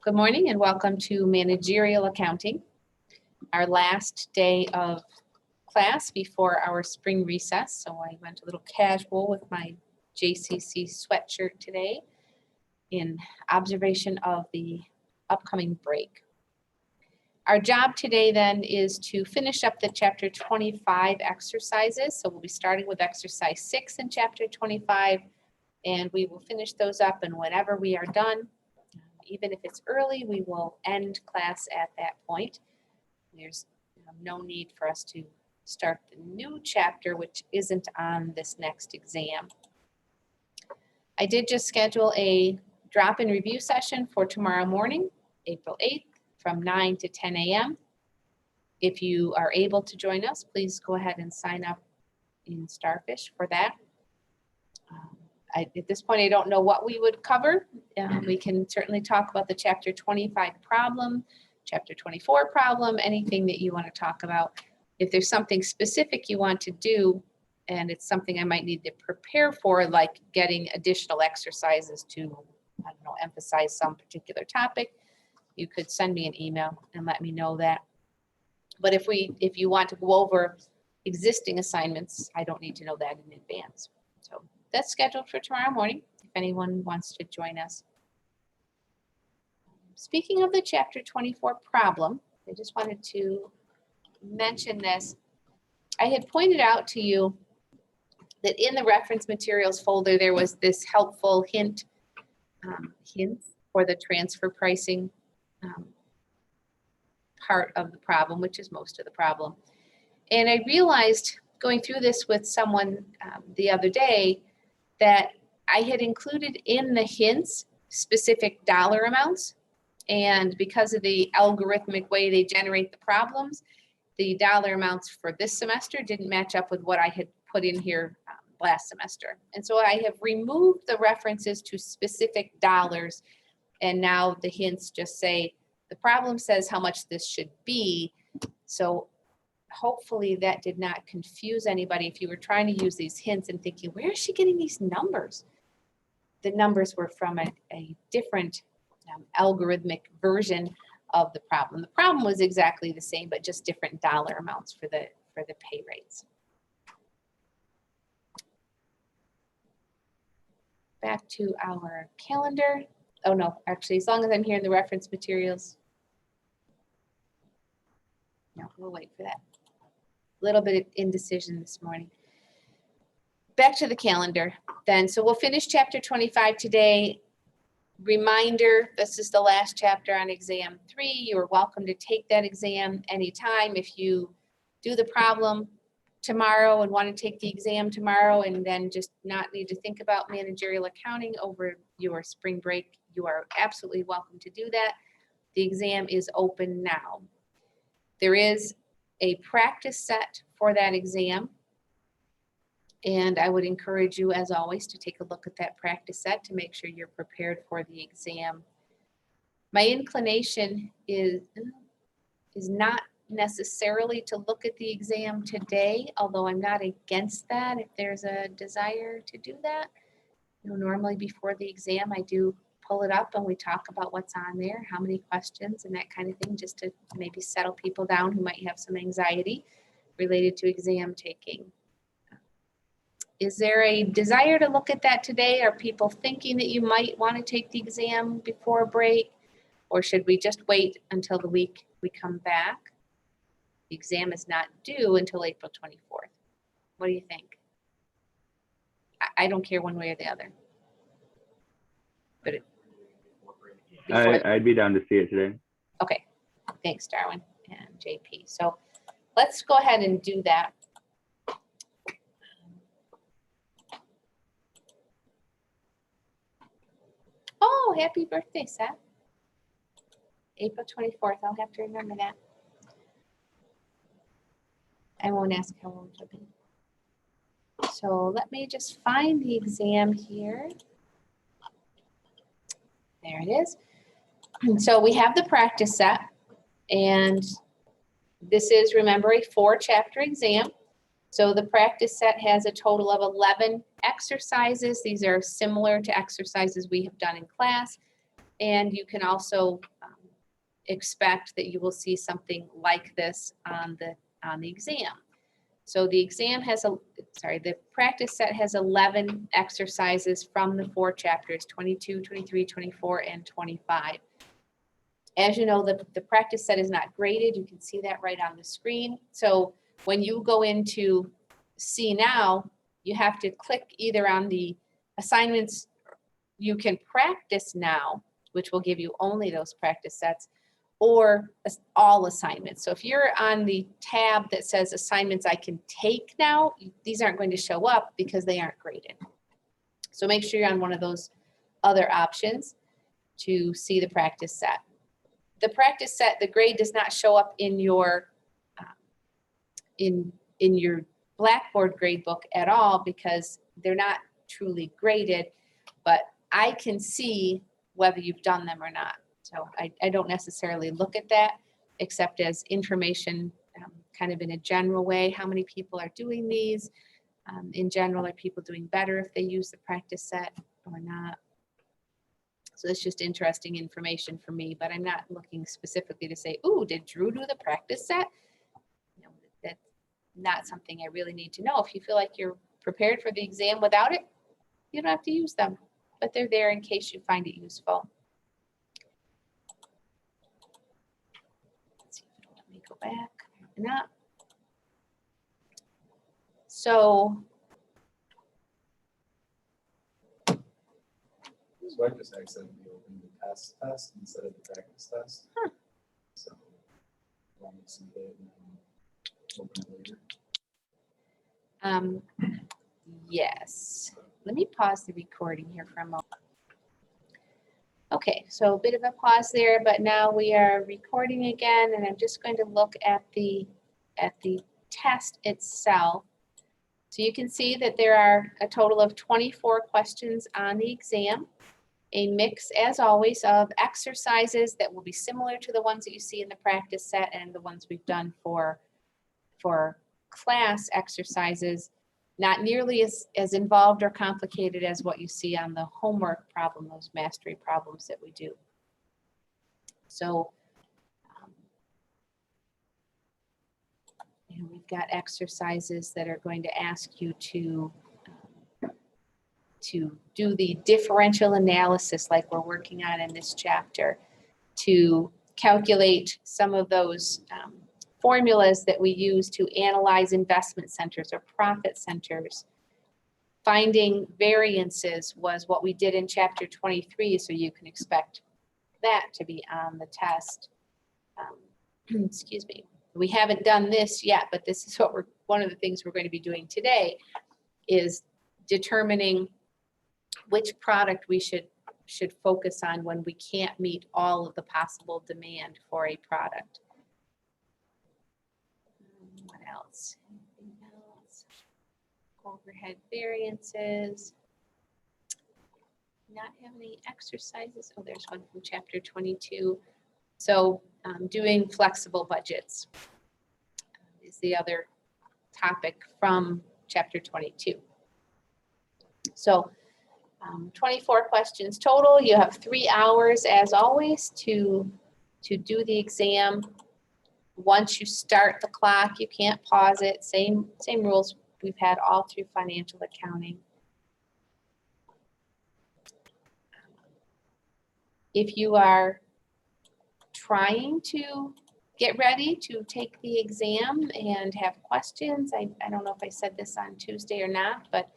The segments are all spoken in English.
Good morning and welcome to Managerial Accounting, our last day of class before our spring recess. So I went a little casual with my JCC sweatshirt today in observation of the upcoming break. Our job today then is to finish up the chapter 25 exercises. So we'll be starting with exercise 6 in chapter 25, and we will finish those up, and whenever we are done, even if it's early, we will end class at that point. There's no need for us to start the new chapter, which isn't on this next exam. I did just schedule a drop-in review session for tomorrow morning, April 8th, from 9 to 10 a.m. If you are able to join us, please go ahead and sign up in Starfish for that. At this point, I don't know what we would cover. We can certainly talk about the chapter 25 problem, chapter 24 problem, anything that you want to talk about. If there's something specific you want to do, and it's something I might need to prepare for, like getting additional exercises to, I don't know, emphasize some particular topic, you could send me an email and let me know that. But if you want to go over existing assignments, I don't need to know that in advance. So that's scheduled for tomorrow morning, if anyone wants to join us. Speaking of the chapter 24 problem, I just wanted to mention this. I had pointed out to you that in the reference materials folder, there was this helpful hints for the transfer pricing part of the problem, which is most of the problem. And I realized going through this with someone the other day that I had included in the hints specific dollar amounts. And because of the algorithmic way they generate the problems, the dollar amounts for this semester didn't match up with what I had put in here last semester. And so I have removed the references to specific dollars. And now the hints just say, the problem says how much this should be. So hopefully that did not confuse anybody if you were trying to use these hints and thinking, where is she getting these numbers? The numbers were from a different algorithmic version of the problem. The problem was exactly the same, but just different dollar amounts for the pay rates. Back to our calendar. Oh no, actually, as long as I'm here in the reference materials. No, we'll wait for that. A little bit of indecision this morning. Back to the calendar then. So we'll finish chapter 25 today. Reminder, this is the last chapter on exam 3. You're welcome to take that exam anytime. If you do the problem tomorrow and want to take the exam tomorrow and then just not need to think about managerial accounting over your spring break, you are absolutely welcome to do that. The exam is open now. There is a practice set for that exam. And I would encourage you, as always, to take a look at that practice set to make sure you're prepared for the exam. My inclination is not necessarily to look at the exam today, although I'm not against that if there's a desire to do that. Normally before the exam, I do pull it up and we talk about what's on there, how many questions and that kind of thing, just to maybe settle people down who might have some anxiety related to exam taking. Is there a desire to look at that today? Are people thinking that you might want to take the exam before break? Or should we just wait until the week we come back? The exam is not due until April 24th. What do you think? I don't care one way or the other. But I'd be down to see it today. Okay, thanks, Darwin and JP. So let's go ahead and do that. Oh, happy birthday, Seth. April 24th, I'll have to remember that. I won't ask how old you'll be. So let me just find the exam here. There it is. So we have the practice set, and this is, remember, a 4-chapter exam. So the practice set has a total of 11 exercises. These are similar to exercises we have done in class. And you can also expect that you will see something like this on the exam. So the exam has the practice set has 11 exercises from the 4 chapters, 22, 23, 24, and 25. As you know, the practice set is not graded. You can see that right on the screen. So when you go into See Now, you have to click either on the assignments you can practice now, which will give you only those practice sets, or all assignments. So if you're on the tab that says assignments I can take now, these aren't going to show up because they aren't graded. So make sure you're on one of those other options to see the practice set. The practice set, the grade does not show up in your in your Blackboard gradebook at all because they're not truly graded, but I can see whether you've done them or not. So I don't necessarily look at that except as information kind of in a general way. How many people are doing these? In general, are people doing better if they use the practice set or not? So it's just interesting information for me, but I'm not looking specifically to say, ooh, did Drew do the practice set? No, that's not something I really need to know. If you feel like you're prepared for the exam without it, you don't have to use them, but they're there in case you find it useful. Let's see if it'll let me go back. Not. So So I just accidentally opened the test instead of the practice test. Huh. So I'll see it and then open it later. Yes. Let me pause the recording here for a moment. Okay, so a bit of a pause there, but now we are recording again, and I'm just going to look at the test itself. So you can see that there are a total of 24 questions on the exam. A mix, as always, of exercises that will be similar to the ones that you see in the practice set and the ones we've done for class exercises, not nearly as involved or complicated as what you see on the homework problem, those mastery problems that we do. So and we've got exercises that are going to ask you to do the differential analysis like we're working on in this chapter, to calculate some of those formulas that we use to analyze investment centers or profit centers. Finding variances was what we did in chapter 23, so you can expect that to be on the test. Excuse me. We haven't done this yet, but this is what one of the things we're going to be doing today is determining which product we should focus on when we can't meet all of the possible demand for a product. What else? Anything else? Overhead variances. Not have any exercises. Oh, there's one from chapter 22. So doing flexible budgets is the other topic from chapter 22. So 24 questions total. You have 3 hours, as always, to do the exam. Once you start the clock, you can't pause it. Same rules we've had all through financial accounting. If you are trying to get ready to take the exam and have questions, I don't know if I said this on Tuesday or not, but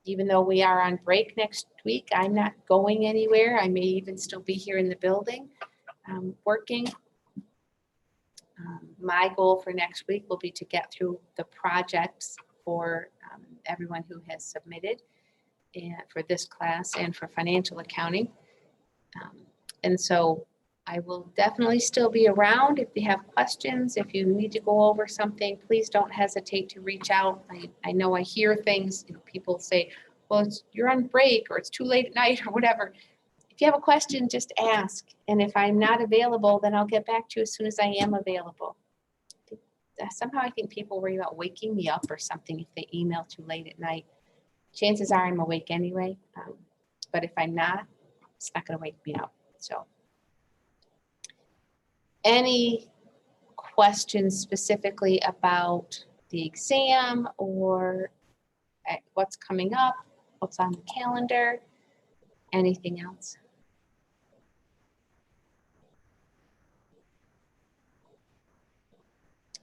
even though we are on break next week, I'm not going anywhere. I may even still be here in the building working. My goal for next week will be to get through the projects for everyone who has submitted and for this class and for financial accounting. And so I will definitely still be around. If you have questions, if you need to go over something, please don't hesitate to reach out. I know I hear things, people say, well, you're on break or it's too late at night or whatever. If you have a question, just ask. And if I'm not available, then I'll get back to you as soon as I am available. Somehow I think people worry about waking me up or something if they email too late at night. Chances are I'm awake anyway. But if I'm not, it's not going to wake me up. So Any questions specifically about the exam or what's coming up, what's on the calendar, anything else?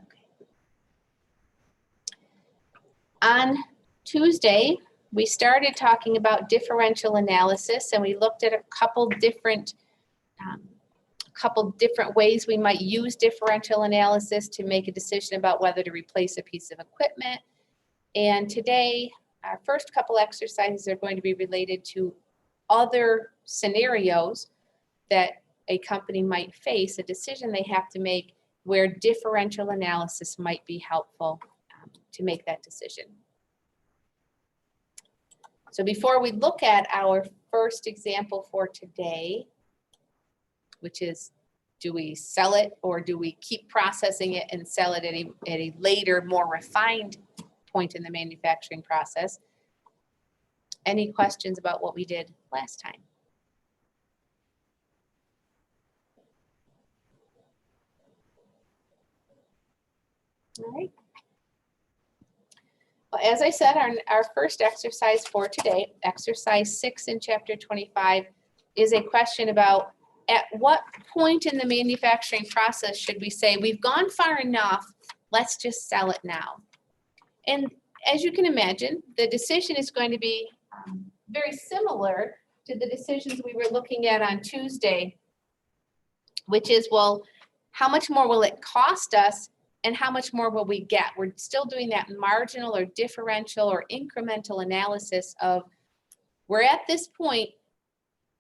Okay. On Tuesday, we started talking about differential analysis, and we looked at a couple different ways we might use differential analysis to make a decision about whether to replace a piece of equipment. And today, our first couple exercises are going to be related to other scenarios that a company might face, a decision they have to make where differential analysis might be helpful to make that decision. So before we look at our first example for today, which is, do we sell it or do we keep processing it and sell it at a later, more refined point in the manufacturing process? Any questions about what we did last time? All right. Well, as I said, our first exercise for today, exercise 6 in chapter 25, is a question about at what point in the manufacturing process should we say we've gone far enough, let's just sell it now. And as you can imagine, the decision is going to be very similar to the decisions we were looking at on Tuesday, which is, well, how much more will it cost us and how much more will we get? We're still doing that marginal or differential or incremental analysis of, we're at this point,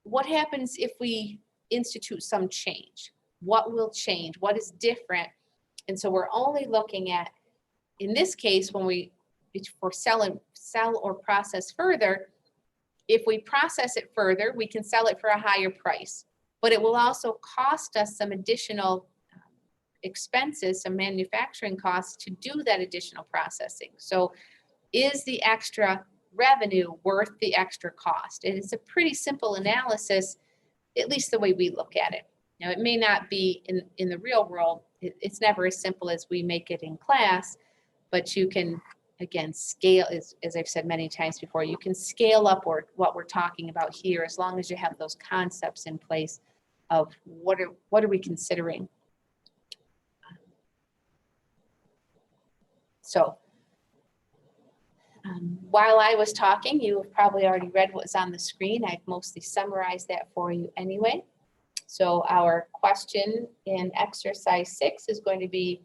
what happens if we institute some change? What will change? What is different? And so we're only looking at, in this case, when for sell or process further, if we process it further, we can sell it for a higher price, but it will also cost us some additional expenses, some manufacturing costs to do that additional processing. So is the extra revenue worth the extra cost? And it's a pretty simple analysis, at least the way we look at it. Now, it may not be in the real world. It's never as simple as we make it in class, but you can, again, scale, as I've said many times before, you can scale up what we're talking about here as long as you have those concepts in place of what are we considering. So while I was talking, you have probably already read what was on the screen. I've mostly summarized that for you anyway. So our question in exercise 6 is going to be,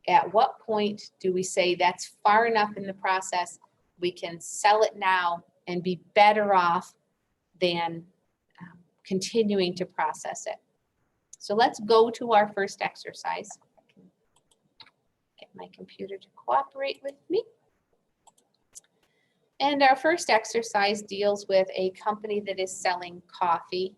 at what point do we say that's far enough in the process, we can sell it now and be better off than continuing to process it? So let's go to our first exercise. Get my computer to cooperate with me. And our first exercise deals with a company that is selling coffee.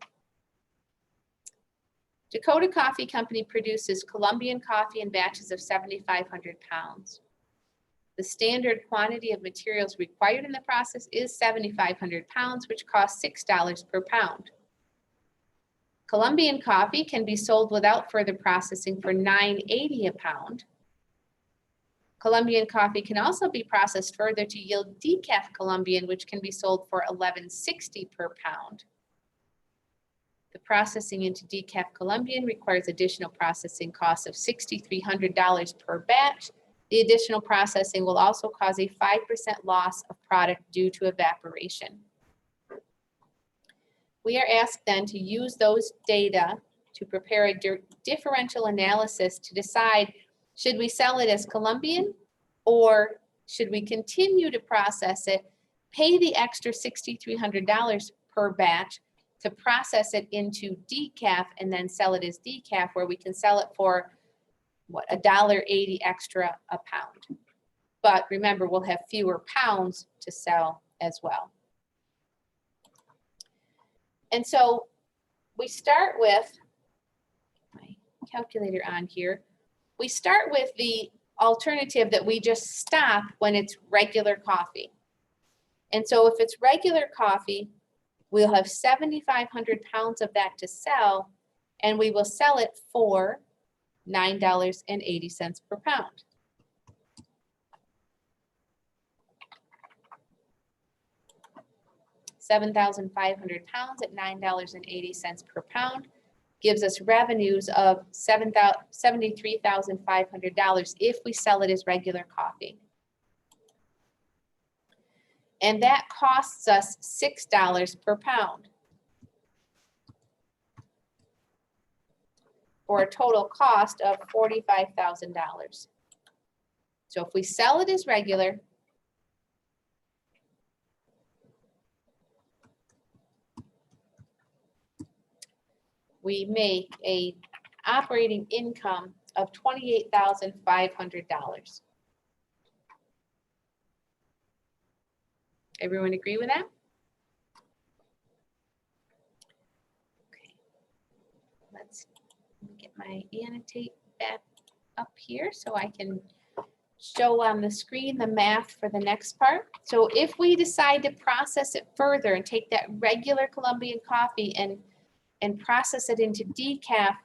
Dakota Coffee Company produces Colombian coffee in batches of 7,500 pounds. The standard quantity of materials required in the process is 7,500 pounds, which costs $6 per pound. Colombian coffee can be sold without further processing for $9.80 a pound. Colombian coffee can also be processed further to yield decaf Colombian, which can be sold for $11.60 per pound. The processing into decaf Colombian requires additional processing costs of $6,300 per batch. The additional processing will also cause a 5% loss of product due to evaporation. We are asked then to use those data to prepare a differential analysis to decide, should we sell it as Colombian or should we continue to process it, pay the extra $6,300 per batch to process it into decaf and then sell it as decaf, where we can sell it for what, $1.80 extra a pound. But remember, we'll have fewer pounds to sell as well. And so we start with, my calculator on here, we start with the alternative that we just stop when it's regular coffee. And so if it's regular coffee, we'll have 7,500 pounds of that to sell, and we will sell it for $9.80 per pound. $7,500 at $9.80 per pound gives us revenues of $73,500 if we sell it as regular coffee. And that costs us $6 per pound, for a total cost of $45,000. So if we sell it as regular, we make a operating income of $28,500. Everyone agree with that? Okay. Let me get my annotate back up here so I can show on the screen the math for the next part. So if we decide to process it further and take that regular Colombian coffee and process it into decaf,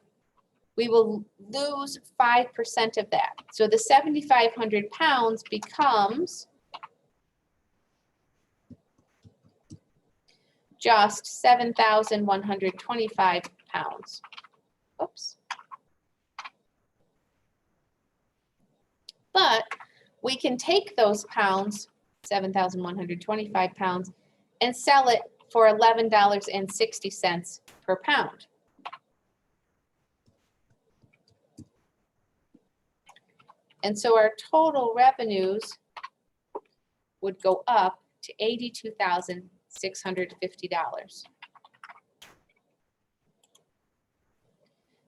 we will lose 5% of that. So the 7,500 pounds becomes just 7,125 pounds. Oops. But we can take those pounds, 7,125 pounds, and sell it for $11.60 per pound. And so our total revenues would go up to $82,650.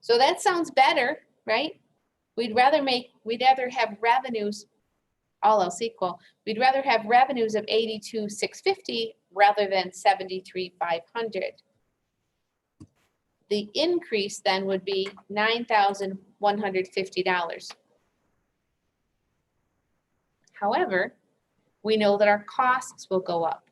So that sounds better, right? We'd rather have revenues, all else equal, we'd rather have revenues of $82,650 rather than $73,500. The increase then would be $9,150. However, we know that our costs will go up.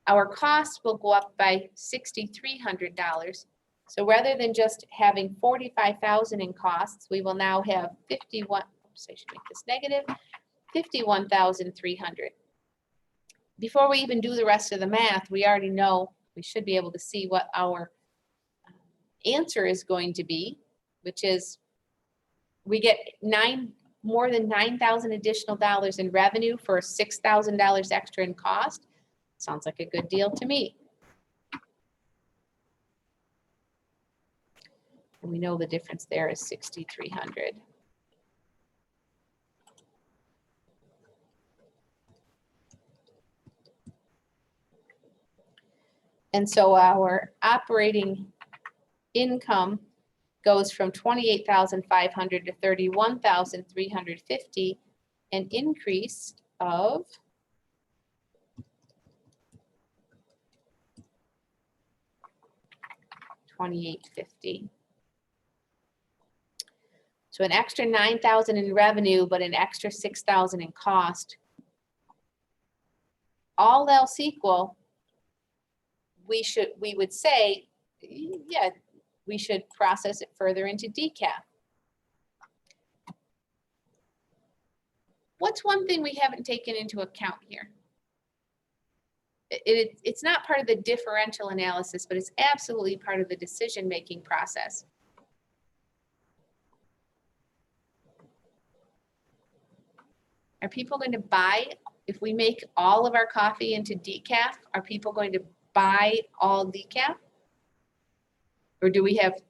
Our costs will go up by $6,300. So rather than just having $45,000 in costs, we will now have $51,300. Before we even do the rest of the math, we already know, we should be able to see what our answer is going to be, which is we get more than $9,000 additional dollars in revenue for $6,000 extra in cost. Sounds like a good deal to me. And we know the difference there is $6,300. And so our operating income goes from $28,500 to $31,350, an increase of $2,850. So an extra $9,000 in revenue, but an extra $6,000 in cost. All else equal, we would say, yeah, we should process it further into decaf. What's one thing we haven't taken into account here? It's not part of the differential analysis, but it's absolutely part of the decision-making process. Are people going to buy, if we make all of our coffee into decaf, are people going to buy all decaf? Or do we have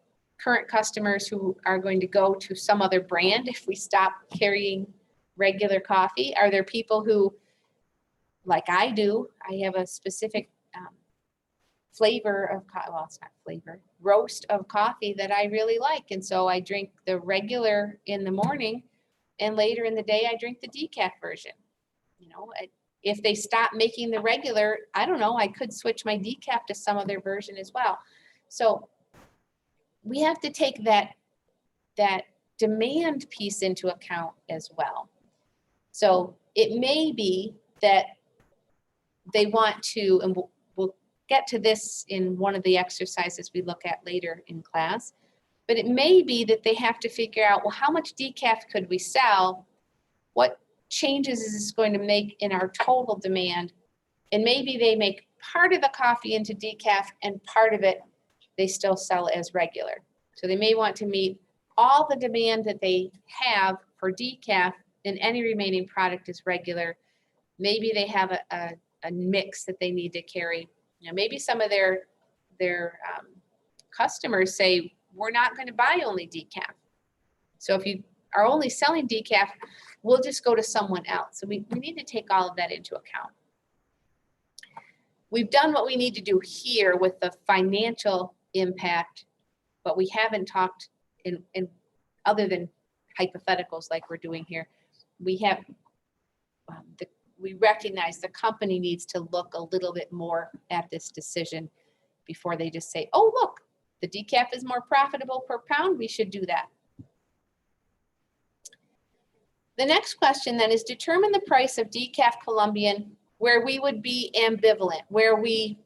current customers who are going to go to some other brand if we stop carrying regular coffee? Are there people who, like I do, I have a specific flavor of coffee, well, it's not flavor, roast of coffee that I really like. And so I drink the regular in the morning, and later in the day, I drink the decaf version. You know, if they stop making the regular, I don't know, I could switch my decaf to some other version as well. So we have to take that demand piece into account as well. So it may be that they want to, and we'll get to this in one of the exercises we look at later in class, But it may be that they have to figure out, well, how much decaf could we sell? What changes is this going to make in our total demand? And maybe they make part of the coffee into decaf and part of it they still sell as regular. So they may want to meet all the demand that they have for decaf, and any remaining product is regular. Maybe they have a mix that they need to carry. You know, maybe some of their customers say, we're not going to buy only decaf. So if you are only selling decaf, we'll just go to someone else. So we need to take all of that into account. We've done what we need to do here with the financial impact, but we haven't talked in other than hypotheticals like we're doing here. We have we recognize the company needs to look a little bit more at this decision before they just say, oh, look, the decaf is more profitable per pound, we should do that. The next question then is determine the price of decaf Colombian where we would be ambivalent, where we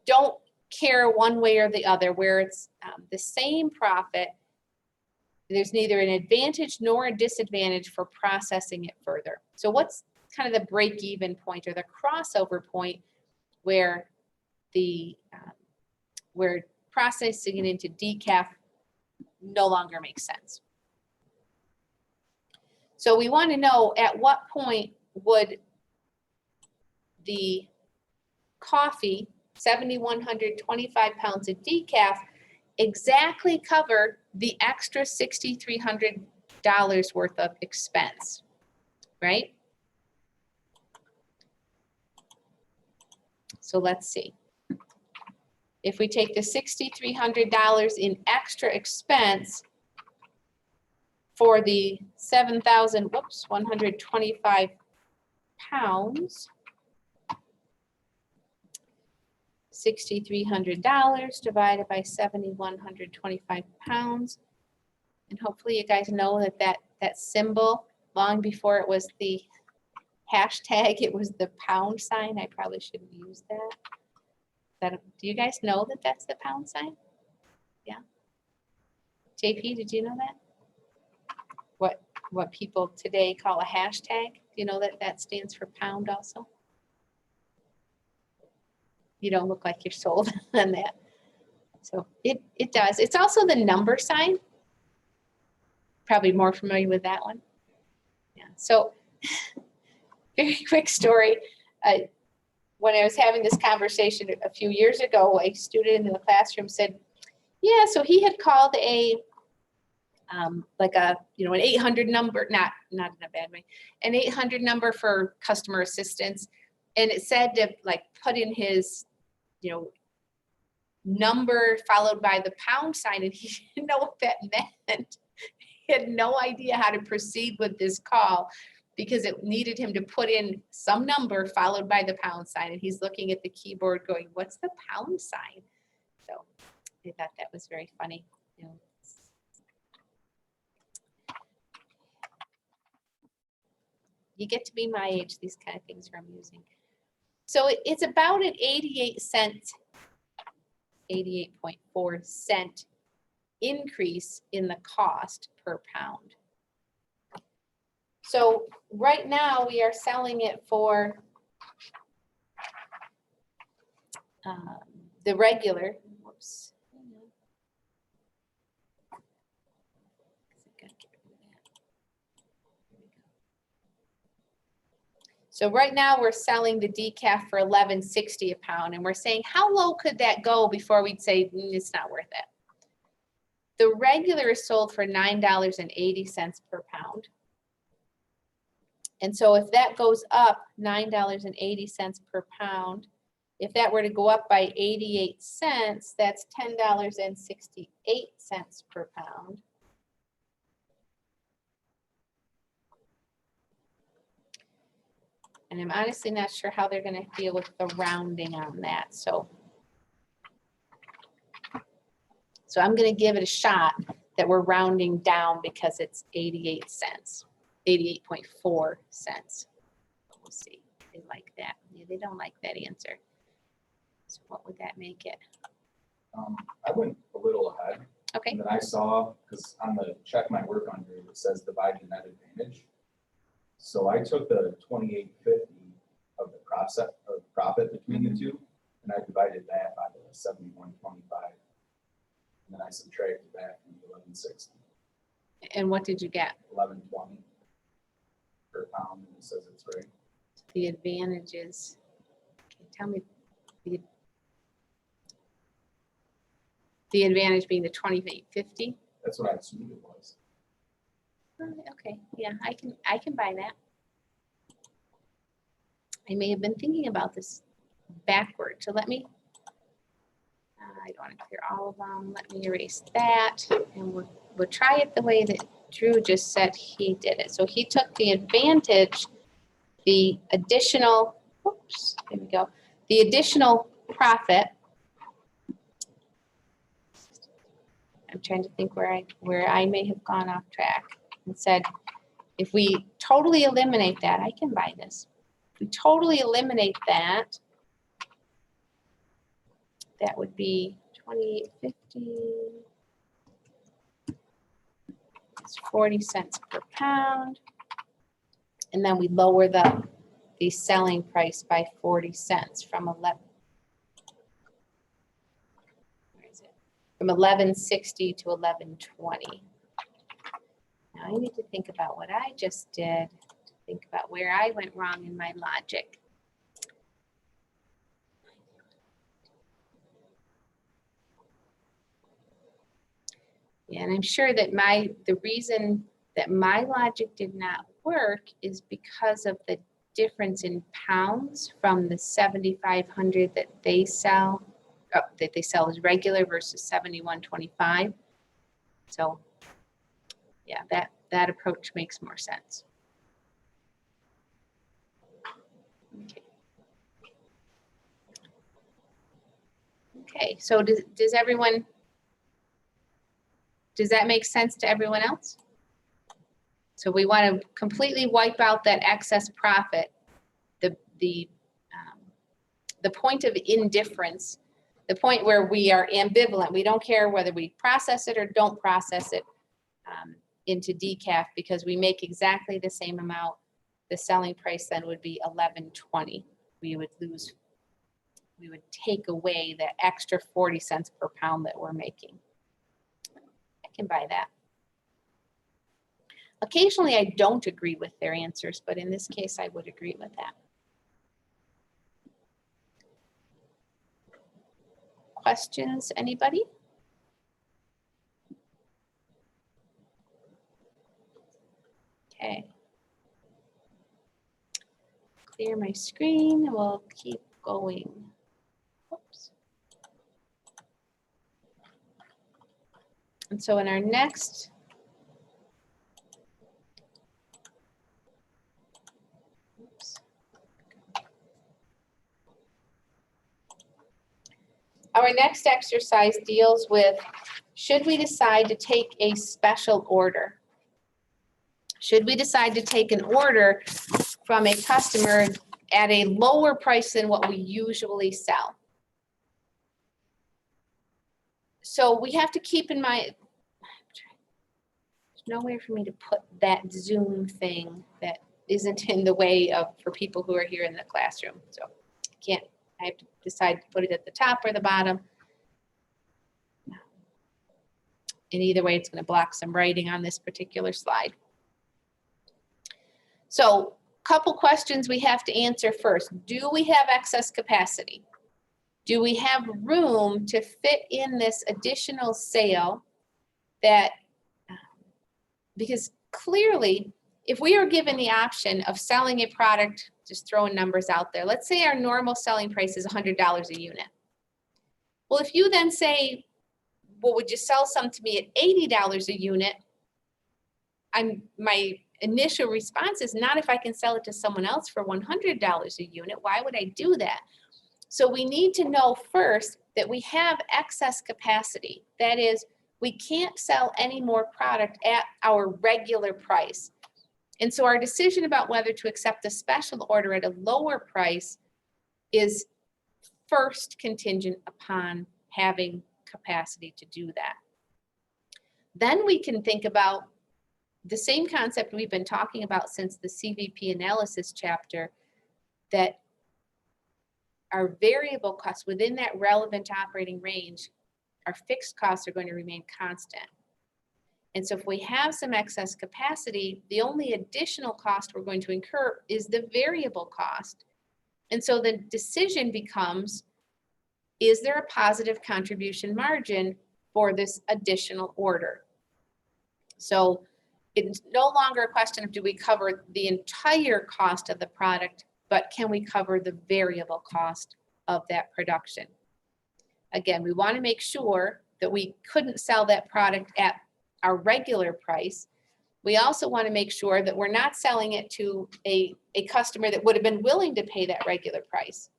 don't care one way or the other, where it's the same profit. There's neither an advantage nor a disadvantage for processing it further. So what's kind of the break-even point or the crossover point where where processing it into decaf no longer makes sense? So we want to know at what point would the coffee, 7,125 pounds of decaf, exactly cover the extra $6,300 worth of expense, right? So let's see. If we take the $6,300 in extra expense for the 7,125 pounds, $6,300 divided by 7,125 pounds. And hopefully you guys know that symbol, long before it was the hashtag, it was the pound sign. I probably shouldn't use that. Do you guys know that that's the pound sign? Yeah. JP, did you know that? What people today call a hashtag? Do you know that that stands for pound also? You don't look like you're sold on that. So it does. It's also the number sign. Probably more familiar with that one. Yeah. So very quick story. When I was having this conversation a few years ago, a student in the classroom said, yeah, so he had called like an 800 number, not in a bad way, an 800 number for customer assistance. And it said to like put in his, number followed by the pound sign, and he didn't know what that meant. He had no idea how to proceed with this call because it needed him to put in some number followed by the pound sign. And he's looking at the keyboard going, what's the pound sign? So I thought that was very funny. You get to be my age, these kind of things are amusing. So it's about an 88.4 cent increase in the cost per pound. So right now we are selling it for the regular, whoops. So right now we're selling the decaf for $11.60 a pound, and we're saying how low could that go before we'd say it's not worth it. The regular is sold for $9.80 per pound. And so if that goes up $9.80 per pound, if that were to go up by 88 cents, that's $10.68 per pound. And I'm honestly not sure how they're going to deal with the rounding on that. So I'm going to give it a shot that we're rounding down because it's 88 cents, 88.4 cents. We'll see. They like that. Yeah, they don't like that answer. So what would that make it? I went a little ahead. Okay. And then I saw, because on the check my work on here, it says divide the net advantage. So I took the 28.50 of the profit between the two, and I divided that by the 71.25. And then I subtracted that from the 11.60, And what did you get? 11.20 per pound, and it says it's right. The advantages. Okay, tell me the advantage being the 28.50. That's what I assumed it was. Okay, yeah, I can buy that. I may have been thinking about this backward, so let me, I don't want to clear all of them. Let me erase that, and we'll try it the way that Drew just said he did it. So he took the advantage, the additional, oops, there we go, the additional profit. I'm trying to think where I may have gone off track and said, if we totally eliminate that, I can buy this. If we totally eliminate that, that would be 28.50. It's 40 cents per pound. And then we lower the selling price by 40 cents from 11.60 to 11.20. Now I need to think about what I just did, to think about where I went wrong in my logic. Yeah, and I'm sure that the reason that my logic did not work is because of the difference in pounds from the 7,500 that they sell as regular versus 71.25. So yeah, that approach makes more sense. Okay, so does that make sense to everyone else? So we want to completely wipe out that excess profit, the point of indifference, the point where we are ambivalent. We don't care whether we process it or don't process it into decaf, because we make exactly the same amount. The selling price then would be 11.20. We would take away the extra 40 cents per pound that we're making. I can buy that. Occasionally I don't agree with their answers, but in this case I would agree with that. Questions, anybody? Okay. Clear my screen, and we'll keep going. Oops. And so in our next exercise deals with, should we decide to take a special order? Should we decide to take an order from a customer at a lower price than what we usually sell? So we have to keep in mind, there's no way for me to put that Zoom thing that isn't in the way of, for people who are here in the classroom. So I have to decide to put it at the top or the bottom. And either way, it's going to block some writing on this particular slide. So a couple questions we have to answer first. Do we have excess capacity? Do we have room to fit in this additional sale that, because clearly, if we are given the option of selling a product, just throwing numbers out there, let's say our normal selling price is $100 a unit. Well, if you then say, well, would you sell some to me at $80 a unit? My initial response is not if I can sell it to someone else for $100 a unit. Why would I do that? So we need to know first that we have excess capacity. That is, we can't sell any more product at our regular price. And so our decision about whether to accept a special order at a lower price is first contingent upon having capacity to do that. Then we can think about the same concept we've been talking about since the CVP analysis chapter, that our variable costs within that relevant operating range, our fixed costs are going to remain constant. And so if we have some excess capacity, the only additional cost we're going to incur is the variable cost. And so the decision becomes, is there a positive contribution margin for this additional order? So it's no longer a question of do we cover the entire cost of the product, but can we cover the variable cost of that production? Again, we want to make sure that we couldn't sell that product at our regular price. We also want to make sure that we're not selling it to a customer that would have been willing to pay that regular price.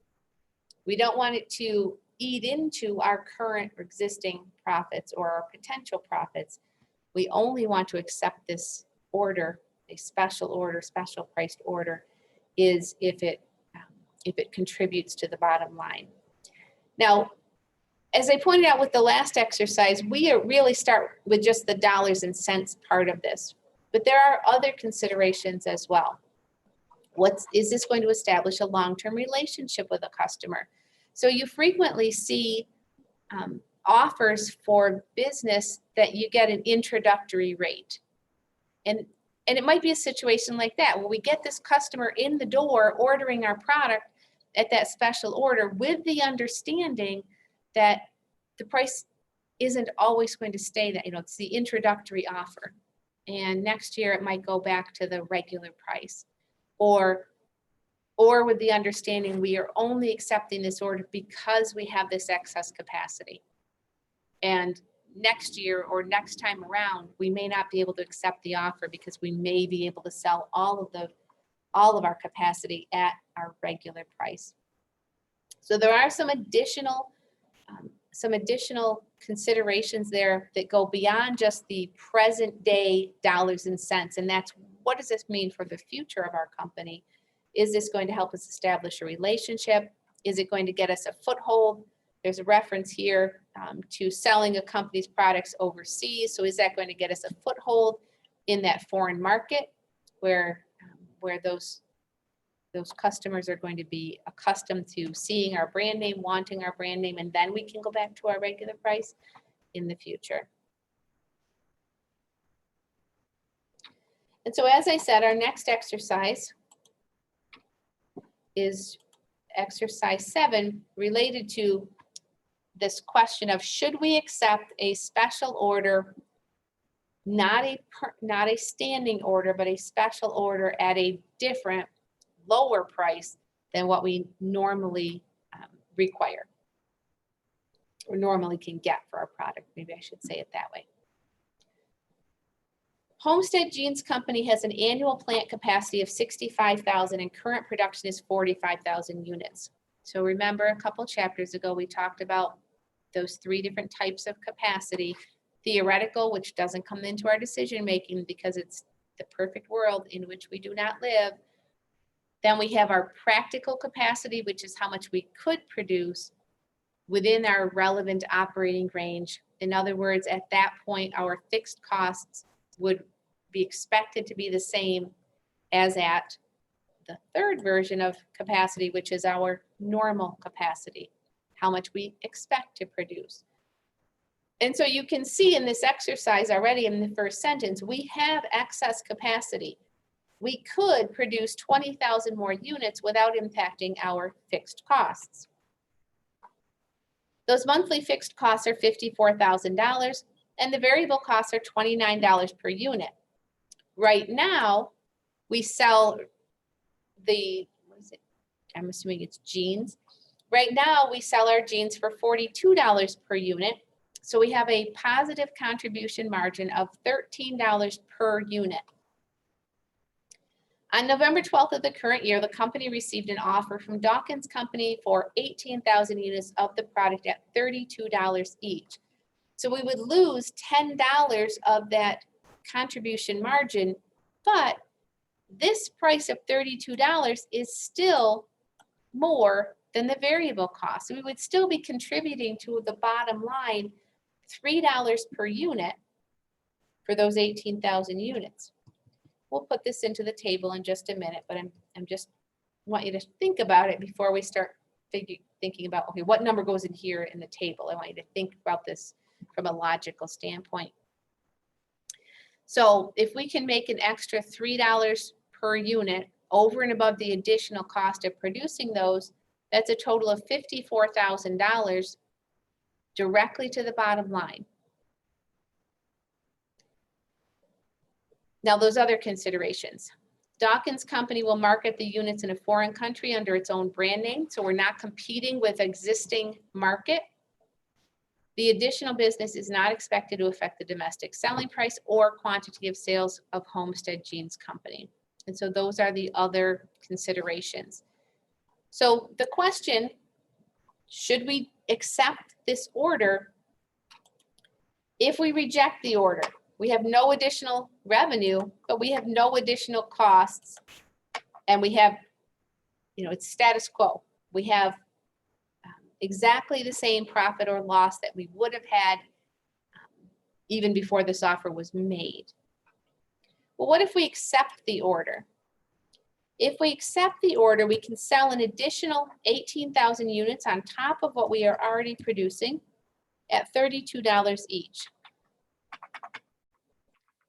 We don't want it to eat into our current or existing profits or our potential profits. We only want to accept this order, a special order, special priced order, is if it contributes to the bottom line. Now, as I pointed out with the last exercise, we really start with just the dollars and cents part of this, but there are other considerations as well. Is this going to establish a long-term relationship with a customer? So you frequently see offers for business that you get an introductory rate. And it might be a situation like that, where we get this customer in the door ordering our product at that special order with the understanding that the price isn't always going to stay that, it's the introductory offer. And next year it might go back to the regular price. Or with the understanding we are only accepting this order because we have this excess capacity. And next year or next time around, we may not be able to accept the offer because we may be able to sell all of our capacity at our regular price. So there are some additional considerations there that go beyond just the present day dollars and cents. And that's, what does this mean for the future of our company? Is this going to help us establish a relationship? Is it going to get us a foothold? There's a reference here to selling a company's products overseas. So is that going to get us a foothold in that foreign market where those customers are going to be accustomed to seeing our brand name, wanting our brand name, and then we can go back to our regular price in the future. And so as I said, our next exercise is exercise 7, related to this question of, should we accept a special order, not a standing order, but a special order at a different, lower price than what we normally require or normally can get for our product. Maybe I should say it that way. Homestead Jeans Company has an annual plant capacity of 65,000 and current production is 45,000 units. So remember, a couple chapters ago, we talked about those 3 different types of capacity. Theoretical, which doesn't come into our decision making because it's the perfect world in which we do not live. Then we have our practical capacity, which is how much we could produce within our relevant operating range. In other words, at that point, our fixed costs would be expected to be the same as at the third version of capacity, which is our normal capacity, how much we expect to produce. And so you can see in this exercise already in the first sentence, we have excess capacity. We could produce 20,000 more units without impacting our fixed costs. Those monthly fixed costs are $54,000 and the variable costs are $29 per unit. Right now, we sell I'm assuming it's jeans. Right now, we sell our jeans for $42 per unit. So we have a positive contribution margin of $13 per unit. On November 12th of the current year, the company received an offer from Dawkins Company for 18,000 units of the product at $32 each. So we would lose $10 of that contribution margin, but this price of $32 is still more than the variable cost. So we would still be contributing to the bottom line $3 per unit, for those 18,000 units. We'll put this into the table in just a minute, but I'm just want you to think about it before we start thinking about, okay, what number goes in here in the table? I want you to think about this from a logical standpoint. So if we can make an extra $3 per unit over and above the additional cost of producing those, that's a total of $54,000 directly to the bottom line. Now, those other considerations. Dawkins Company will market the units in a foreign country under its own brand name, so we're not competing with existing market. The additional business is not expected to affect the domestic selling price or quantity of sales of Homestead Jeans Company. And so those are the other considerations. So the question, should we accept this order? If we reject the order, we have no additional revenue, but we have no additional costs. And we have, it's status quo. We have exactly the same profit or loss that we would have had even before this offer was made. Well, what if we accept the order? If we accept the order, we can sell an additional 18,000 units on top of what we are already producing at $32 each.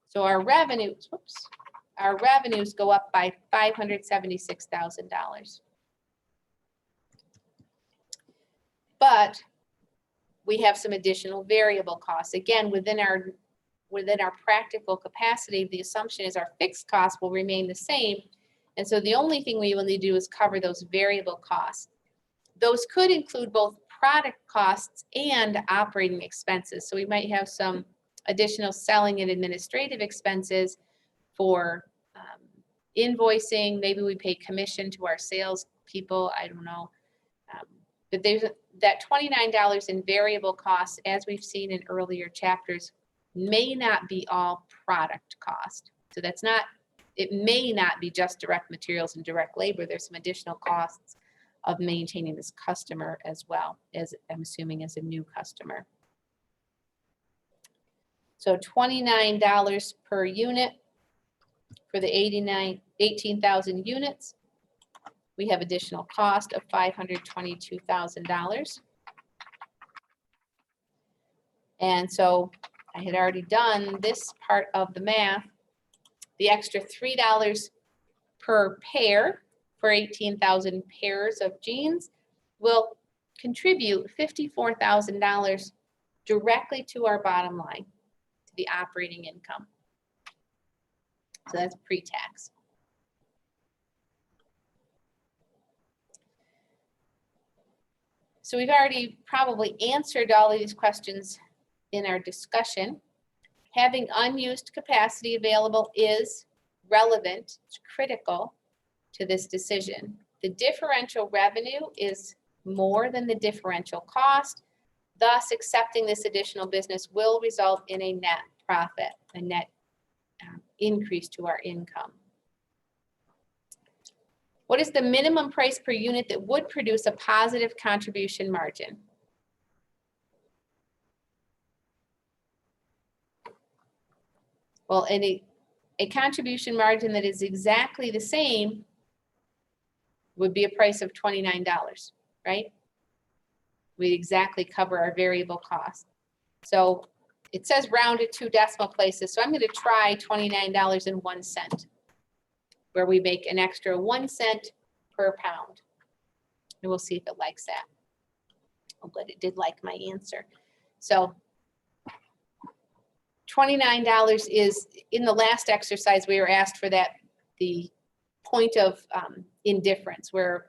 So our revenues go up by $576,000. But we have some additional variable costs. Again, within our practical capacity, the assumption is our fixed costs will remain the same. And so the only thing we will need to do is cover those variable costs. Those could include both product costs and operating expenses. So we might have some additional selling and administrative expenses for invoicing. Maybe we pay commission to our sales people. I don't know. But there's that $29 in variable costs, as we've seen in earlier chapters, may not be all product cost. So it may not be just direct materials and direct labor. There's some additional costs of maintaining this customer as well, as I'm assuming as a new customer. So $29 per unit for the 18,000 units. We have additional cost of $522,000. And so I had already done this part of the math. The extra $3 per pair for 18,000 pairs of jeans will contribute $54,000 directly to our bottom line, to the operating income. So that's pre-tax. So we've already probably answered all of these questions in our discussion. Having unused capacity available is relevant, it's critical to this decision. The differential revenue is more than the differential cost. Thus, accepting this additional business will result in a net profit, a net increase to our income. What is the minimum price per unit that would produce a positive contribution margin? Well, a contribution margin that is exactly the same would be a price of $29, right? We exactly cover our variable cost. So it says rounded 2 decimal places. So I'm going to try $29.01, where we make an extra 1 cent per pound. And we'll see if it likes that. Oh, but it did like my answer. So $29 is, in the last exercise, we were asked for that, the point of indifference, where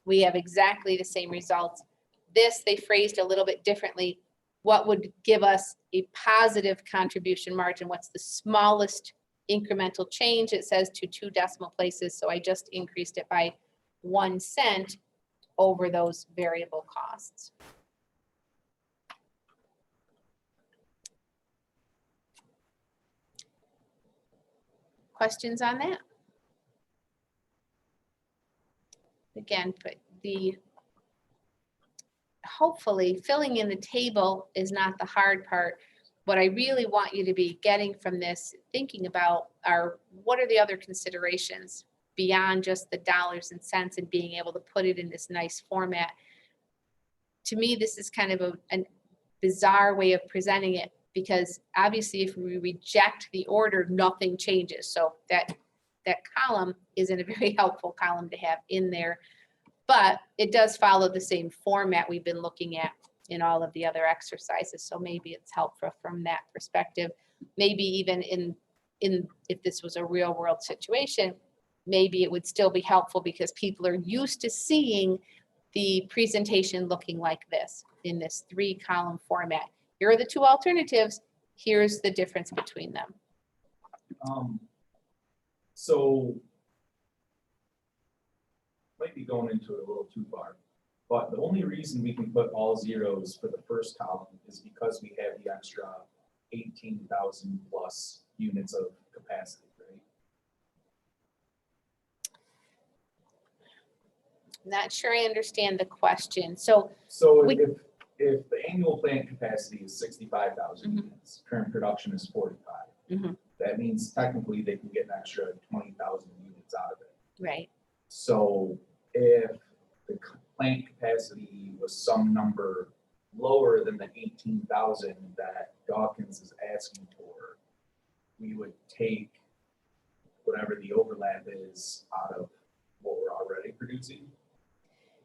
we have exactly the same results. This, they phrased a little bit differently. What would give us a positive contribution margin? What's the smallest incremental change? It says to 2 decimal places, so I just increased it by 1 cent over those variable costs. Questions on that? Again, but hopefully filling in the table is not the hard part. what I really want you to be getting from this, thinking about are, what are the other considerations beyond just the dollars and cents and being able to put it in this nice format. To me, this is kind of a bizarre way of presenting it, because obviously if we reject the order, nothing changes. So that column isn't a very helpful column to have in there, but it does follow the same format we've been looking at in all of the other exercises. So maybe it's helpful from that perspective. Maybe even in if this was a real world situation, maybe it would still be helpful because people are used to seeing the presentation looking like this in this 3-column format. Here are the 2 alternatives. Here's the difference between them. So might be going into it a little too far, but the only reason we can put all zeros for the first column is because we have the extra 18,000 plus units of capacity, right? Not sure I understand the question. So So We- if the annual plant capacity is 65,000 Mhm. units, current production is 45. Mhm. That means technically they can get an extra 20,000 units out of it. right, So if the plant capacity was some number lower than the 18,000 that Dawkins is asking for, we would take whatever the overlap is out of what we're already producing.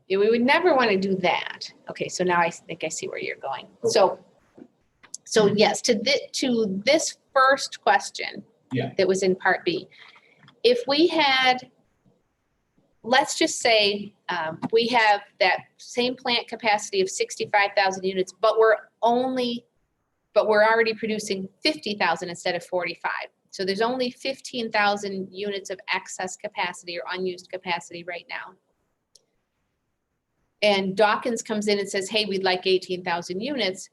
yeah, we would never want to do that. Okay, so now I think I see where you're going. So yes, to this first question Yeah. that was in part B, if we had, let's just say we have that same plant capacity of 65,000 units, but we're already producing 50,000 instead of 45. So there's only 15,000 units of excess capacity or unused capacity right now. And Dawkins comes in and says, hey, we'd like 18,000 units.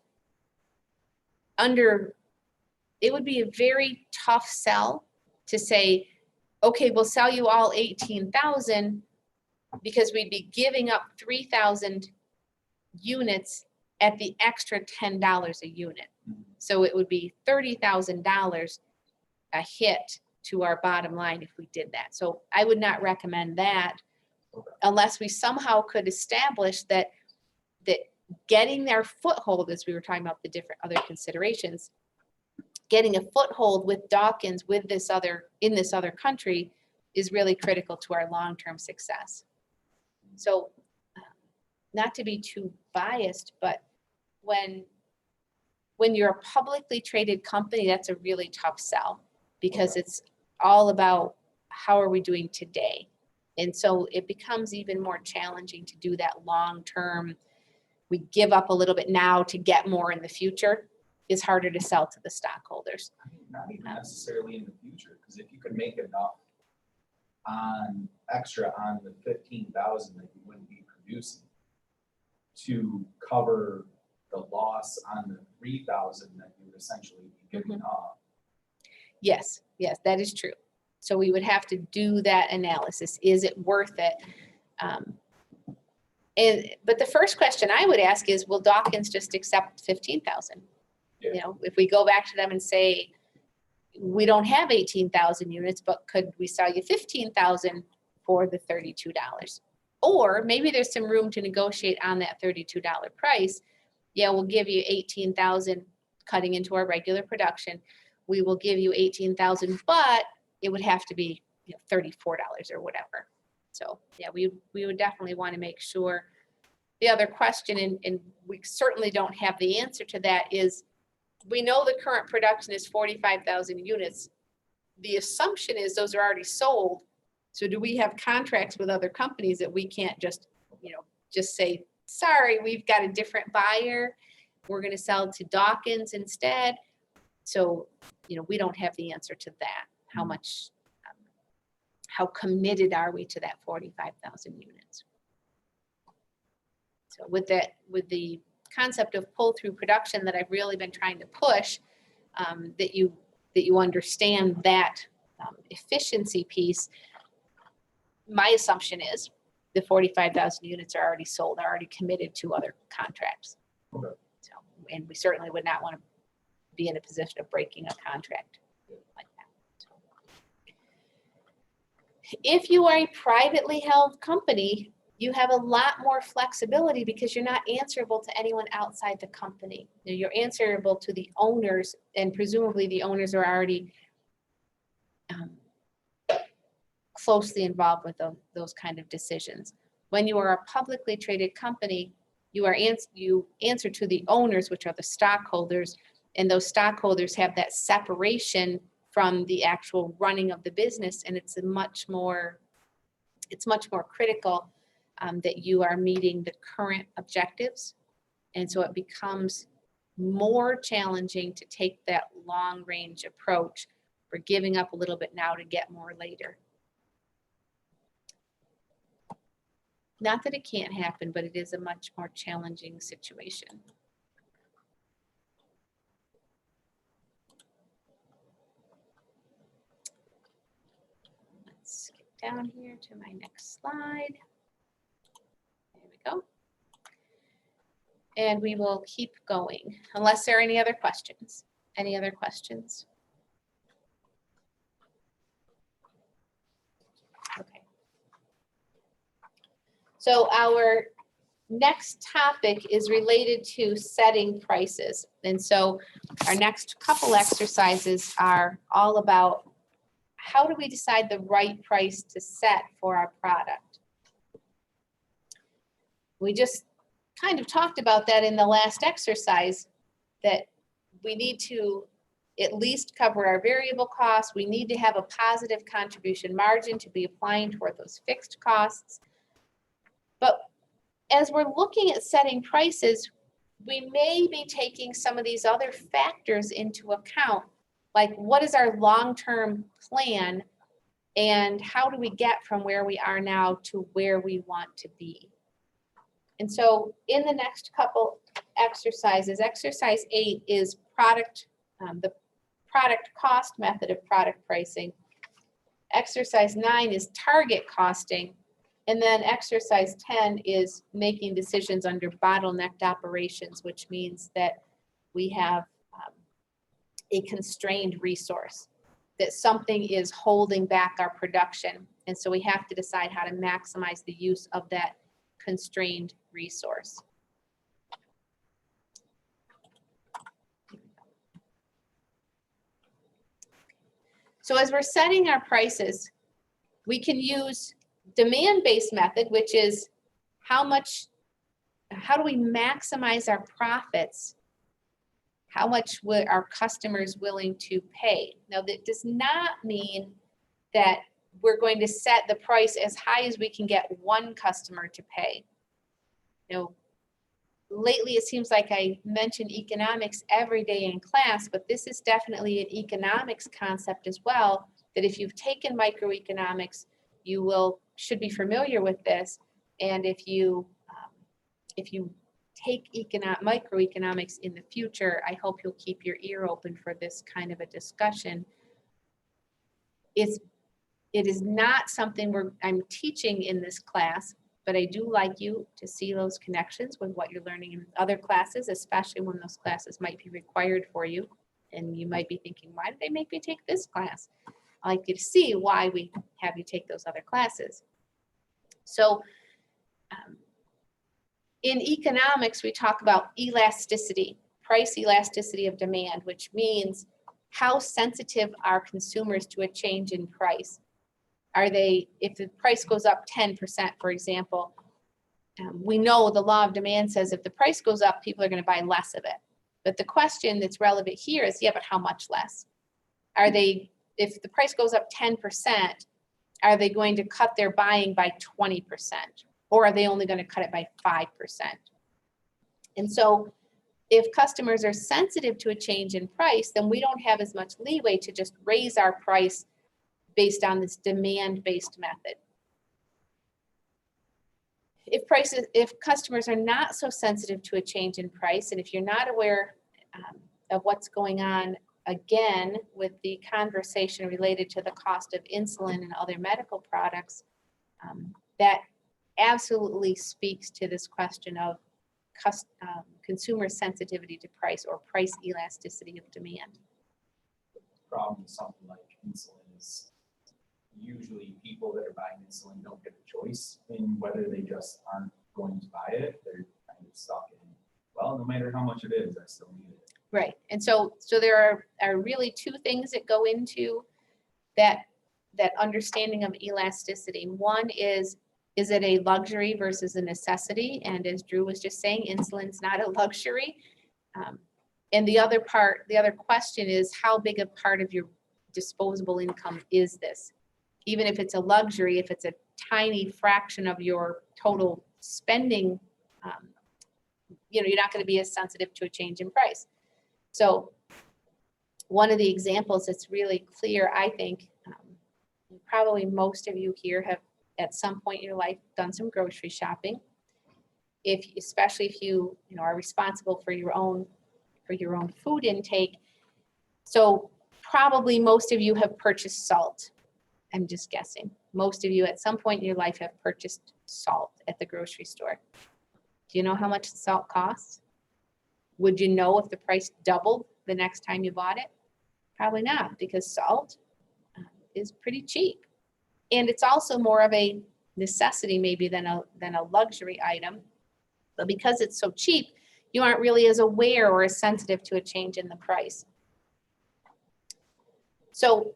It would be a very tough sell to say, okay, we'll sell you all 18,000 because we'd be giving up 3,000 units at the extra $10 a unit. So it would be $30,000 a hit to our bottom line if we did that. So I would not recommend that unless we somehow could establish that getting their foothold, as we were talking about the different other considerations, getting a foothold with Dawkins in this other country is really critical to our long-term success. So not to be too biased, but when you're a publicly traded company, that's a really tough sell because Okay. it's all about how are we doing today. And so it becomes even more challenging to do that long-term. We give up a little bit now to get more in the future is harder to sell to the stockholders. I mean, not even necessarily in the future, because if you could make enough extra on the 15,000 that you wouldn't be producing to cover the loss on the 3,000 that you would essentially be giving up. Yes, that is true. So we would have to do that analysis. Is it worth it? But the first question I would ask is, will Dawkins just accept 15,000? Yeah. You know, if we go back to them and say, we don't have 18,000 units, but could we sell you 15,000 for the $32? Or maybe there's some room to negotiate on that $32 price. Yeah, we'll give you 18,000 cutting into our regular production. We will give you 18,000, but it would have to be $34 or whatever. So yeah, we would definitely want to make sure. The other question, and we certainly don't have the answer to that, is we know the current production is 45,000 units. The assumption is those are already sold. So do we have contracts with other companies that we can't just say, sorry, we've got a different buyer. We're going to sell to Dawkins instead. So, we don't have the answer to that. How much, how committed are we to that 45,000 units? So with the concept of pull-through production that I've really been trying to push, that you understand that efficiency piece, my assumption is the 45,000 units are already sold, are already committed to other contracts. Okay. So, and we certainly would not want to be in a position of breaking a contract like that. So, if you are a privately held company, you have a lot more flexibility because you're not answerable to anyone outside the company. You're answerable to the owners, and presumably the owners are already closely involved with those kind of decisions. When you are a publicly traded company, you answer to the owners, which are the stockholders, and those stockholders have that separation from the actual running of the business, and it's much more critical that you are meeting the current objectives. And so it becomes more challenging to take that long range approach for giving up a little bit now to get more later. Not that it can't happen, but it is a much more challenging situation. Let's skip down here to my next slide. There we go. And we will keep going unless there are any other questions. Any other questions? Okay. So our next topic is related to setting prices. And so our next couple exercises are all about how do we decide the right price to set for our product. We just kind of talked about that in the last exercise, that we need to at least cover our variable costs. We need to have a positive contribution margin to be applying toward those fixed costs. But as we're looking at setting prices, we may be taking some of these other factors into account, like what is our long-term plan and how do we get from where we are now to where we want to be. And so in the next couple exercises, exercise 8 is the product cost method of product pricing. Exercise 9 is target costing. And then exercise 10 is making decisions under bottlenecked operations, which means that we have a constrained resource, that something is holding back our production. And so we have to decide how to maximize the use of that constrained resource. So as we're setting our prices, we can use demand-based method, which is how do we maximize our profits? How much are our customers willing to pay? Now, that does not mean that we're going to set the price as high as we can get one customer to pay. You know, lately it seems like I mention economics every day in class, but this is definitely an economics concept as well, that if you've taken microeconomics, you should be familiar with this. And if you take microeconomics in the future, I hope you'll keep your ear open for this kind of a discussion. It is not something I'm teaching in this class, but I do like you to see those connections with what you're learning in other classes, especially when those classes might be required for you. And you might be thinking, why did they make me take this class? I like you to see why we have you take those other classes. So in economics, we talk about elasticity, price elasticity of demand, which means how sensitive are consumers to a change in price? If the price goes up 10%, for example, we know the law of demand says if the price goes up, people are going to buy less of it. But the question that's relevant here is, yeah, but how much less? If the price goes up 10%, are they going to cut their buying by 20%? Or are they only going to cut it by 5%? And so if customers are sensitive to a change in price, then we don't have as much leeway to just raise our price based on this demand-based method. If customers are not so sensitive to a change in price, and if you're not aware of what's going on, again, with the conversation related to the cost of insulin and other medical products, that absolutely speaks to this question of consumer sensitivity to price or price elasticity of demand. Problem with something like insulin is usually people that are buying insulin don't get a choice in whether they just aren't going to buy it. They're kind of stuck in, well, no matter how much it is, I still need it. Right. And so there are really two things that go into that understanding of elasticity. One is it a luxury versus a necessity? And as Drew was just saying, insulin's not a luxury. And the other question is, how big a part of your disposable income is this? Even if it's a luxury, if it's a tiny fraction of your total spending, you're not going to be as sensitive to a change in price. So one of the examples that's really clear, I think, probably most of you here have at some point in your life done some grocery shopping. Especially if you are responsible for your own food intake. So probably most of you have purchased salt. I'm just guessing. Most of you at some point in your life have purchased salt at the grocery store. Do you know how much salt costs? Would you know if the price doubled the next time you bought it? Probably not, because salt is pretty cheap. And it's also more of a necessity maybe than a luxury item. But because it's so cheap, you aren't really as aware or as sensitive to a change in the price. So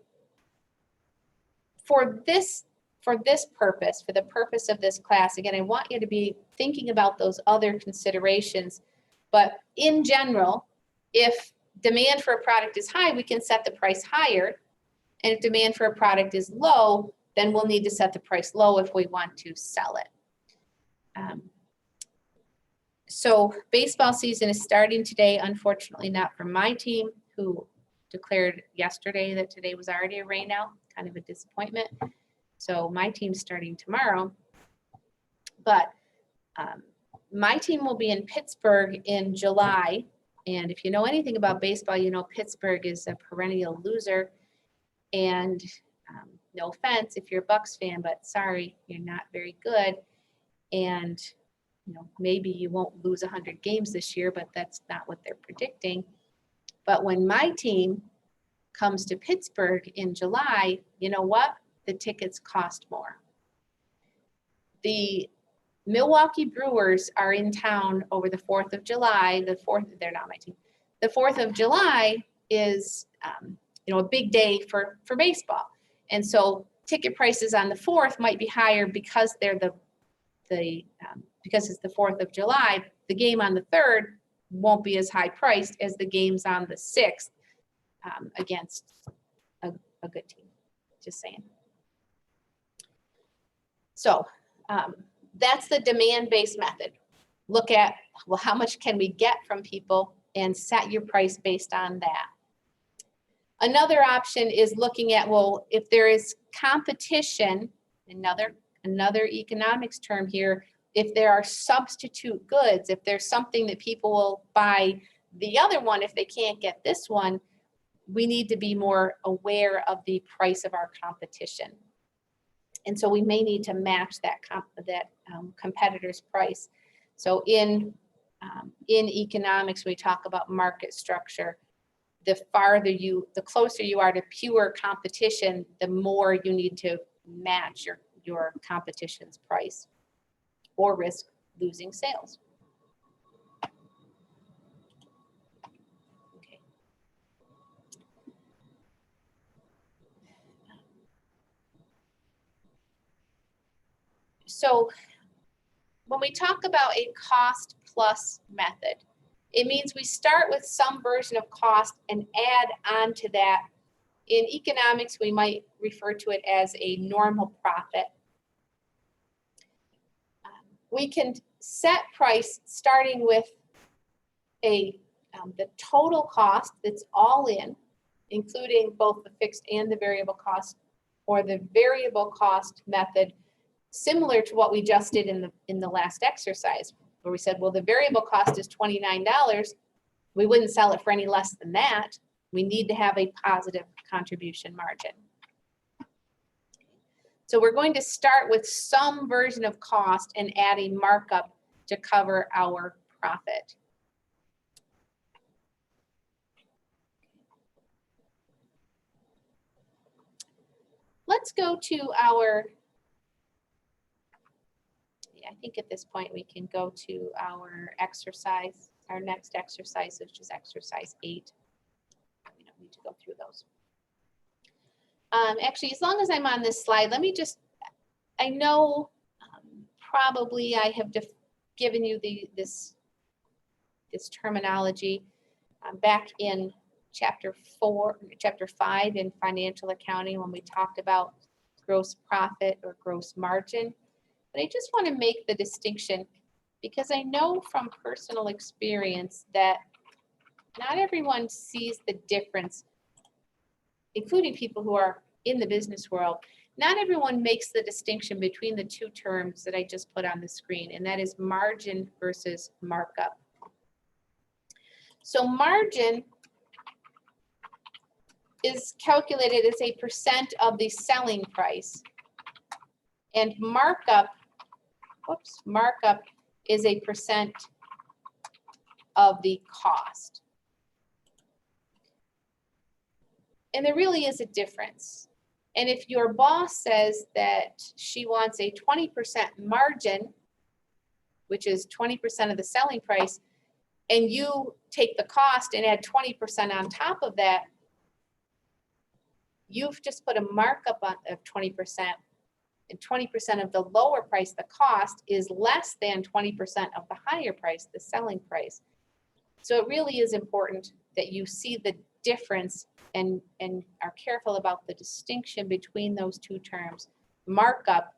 for this purpose, for the purpose of this class, again, I want you to be thinking about those other considerations. But in general, if demand for a product is high, we can set the price higher. And if demand for a product is low, then we'll need to set the price low if we want to sell it. So baseball season is starting today, unfortunately not for my team, who declared yesterday that today was already a rainout, kind of a disappointment. So my team's starting tomorrow. But my team will be in Pittsburgh in July. And if you know anything about baseball, you know Pittsburgh is a perennial loser. And no offense if you're a Bucks fan, but sorry, you're not very good. And maybe you won't lose 100 games this year, but that's not what they're predicting. But when my team comes to Pittsburgh in July, you know what? The tickets cost more. The Milwaukee Brewers are in town over the 4th of July. They're not my team. The 4th of July is, a big day for baseball. And so ticket prices on the 4th might be higher because they're because it's the 4th of July. The game on the 3rd won't be as high priced as the games on the 6th against a good team. Just saying. So that's the demand-based method. Look at, well, how much can we get from people and set your price based on that. Another option is looking at, well, if there is competition, another economics term here, if there are substitute goods, if there's something that people will buy the other one if they can't get this one, we need to be more aware of the price of our competition. And so we may need to match that competitor's price. So in economics, we talk about market structure. The closer you are to pure competition, the more you need to match your competition's price or risk losing sales. Okay. So when we talk about a cost plus method, it means we start with some version of cost and add on to that. In economics, we might refer to it as a normal profit. We can set price starting with the total cost that's all in, including both the fixed and the variable cost, or the variable cost method, similar to what we just did in the last exercise, where we said, well, the variable cost is $29. We wouldn't sell it for any less than that. We need to have a positive contribution margin. So we're going to start with some version of cost and add a markup to cover our profit. Let's go to our, I think at this point we can go to our exercise, our next exercise, which is exercise 8. We don't need to go through those. Actually, as long as I'm on this slide, let me just, I know probably I have given you this terminology back in chapter 5 in financial accounting when we talked about gross profit or gross margin. But I just want to make the distinction because I know from personal experience that not everyone sees the difference, including people who are in the business world. Not everyone makes the distinction between the two terms that I just put on the screen, and that is margin versus markup. So margin is calculated as a percent of the selling price, and markup is a percent of the cost. And there really is a difference. And if your boss says that she wants a 20% margin, which is 20% of the selling price, and you take the cost and add 20% on top of that, you've just put a markup of 20%, and 20% of the lower price, the cost, is less than 20% of the higher price, the selling price. So it really is important that you see the difference and are careful about the distinction between those two terms. Markup,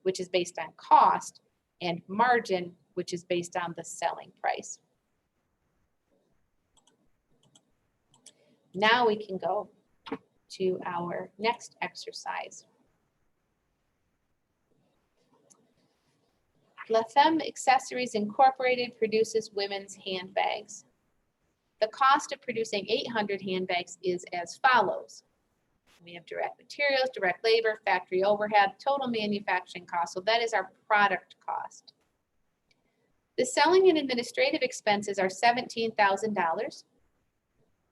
which is based on cost, and margin, which is based on the selling price. Now we can go to our next exercise. La Femme Accessories Incorporated produces women's handbags. The cost of producing 800 handbags is as follows. We have direct materials, direct labor, factory overhead, total manufacturing cost. So that is our product cost. The selling and administrative expenses are $17,000.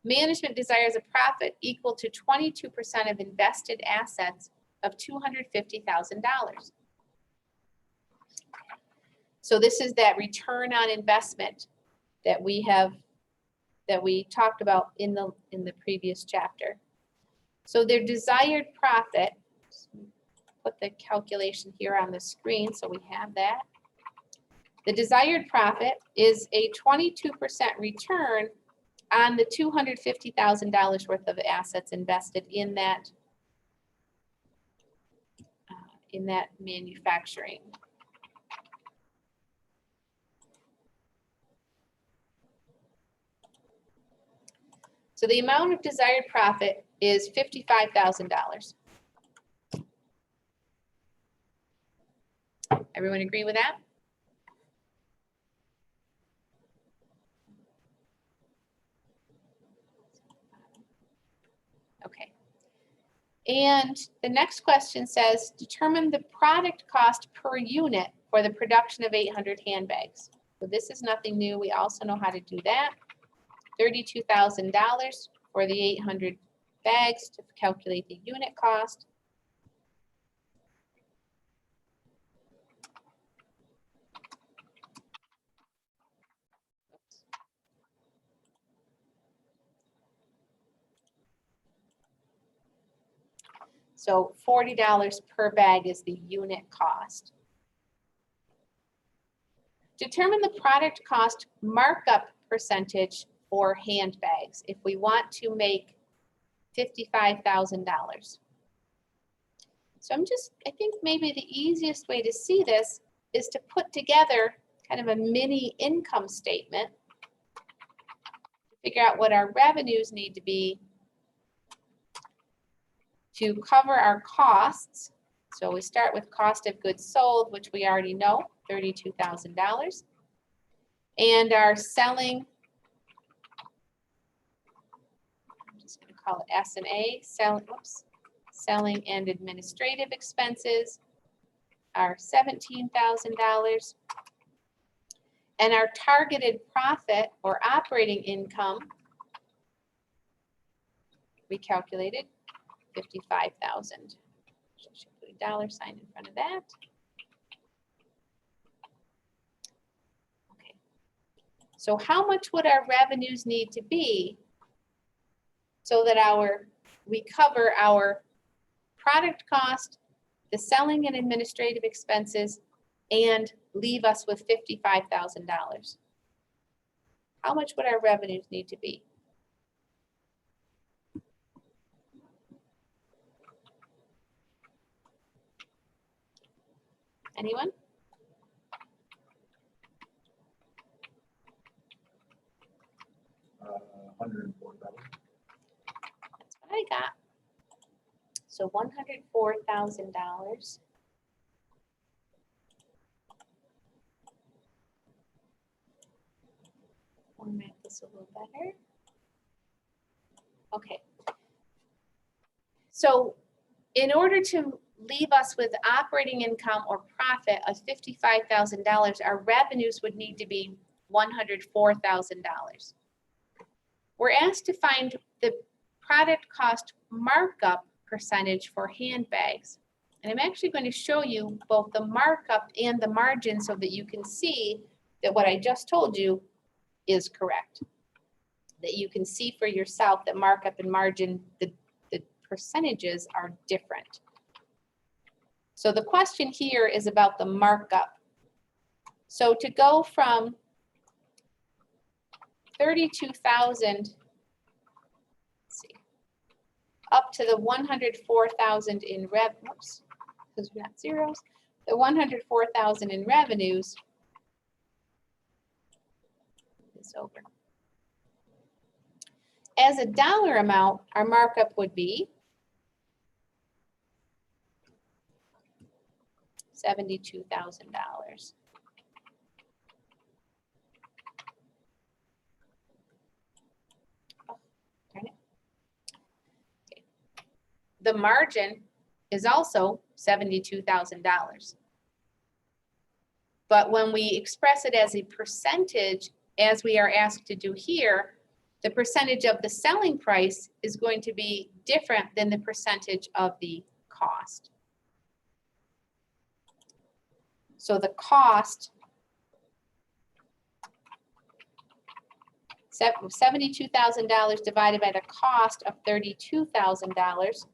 Management desires a profit equal to 22% of invested assets of $250,000. So this is that return on investment that we talked about in the previous chapter. So their desired profit, put the calculation here on the screen so we have that. The desired profit is a 22% return on the $250,000 worth of assets invested in that manufacturing. So the amount of desired profit is $55,000. Everyone agree with that? Okay. And the next question says, determine the product cost per unit for the production of 800 handbags. So this is nothing new. We also know how to do that. $32,000 for the 800 bags to calculate the unit cost. So $40 per bag is the unit cost. Determine the product cost markup percentage for handbags if we want to make $55,000. So I think maybe the easiest way to see this is to put together kind of a mini income statement to figure out what our revenues need to be to cover our costs. So we start with cost of goods sold, which we already know, $32,000. And our selling, I'm just going to call it S&A, selling and administrative expenses are $17,000. And our targeted profit or operating income, we calculated 55,000. So I should put a dollar sign in front of that. Okay. So how much would our revenues need to be so that we cover our product cost, the selling and administrative expenses, and leave us with $55,000? How much would our revenues need to be? Anyone? $104,000. That's what I got. So $104,000. Format this a little better. Okay. So in order to leave us with operating income or profit of $55,000, our revenues would need to be $104,000. We're asked to find the product cost markup percentage for handbags. And I'm actually going to show you both the markup and the margin so that you can see that what I just told you is correct. That you can see for yourself that markup and margin, the percentages are different. So the question here is about the markup. So to go from 32,000, up to the 104,000 in oops, because we're not zeros, the 104,000 in revenues is over. As a dollar amount, our markup would be $72,000. The margin is also $72,000. But when we express it as a percentage, as we are asked to do here, the percentage of the selling price is going to be different than the percentage of the cost. So the cost, $72,000 divided by the cost of $32,000,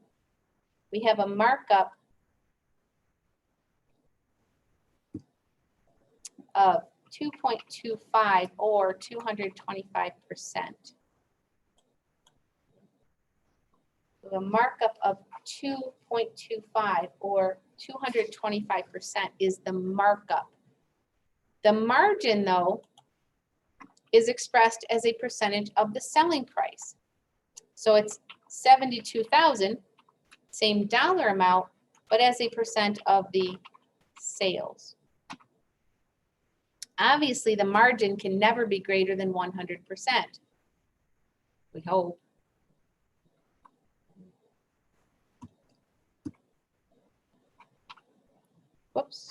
we have a markup of 2.25 or 225%. The markup of 2.25 or 225% is the markup. The margin, though, is expressed as a percentage of the selling price. So it's 72,000, same dollar amount, but as a percent of the sales. Obviously, the margin can never be greater than 100%. We hope. Whoops.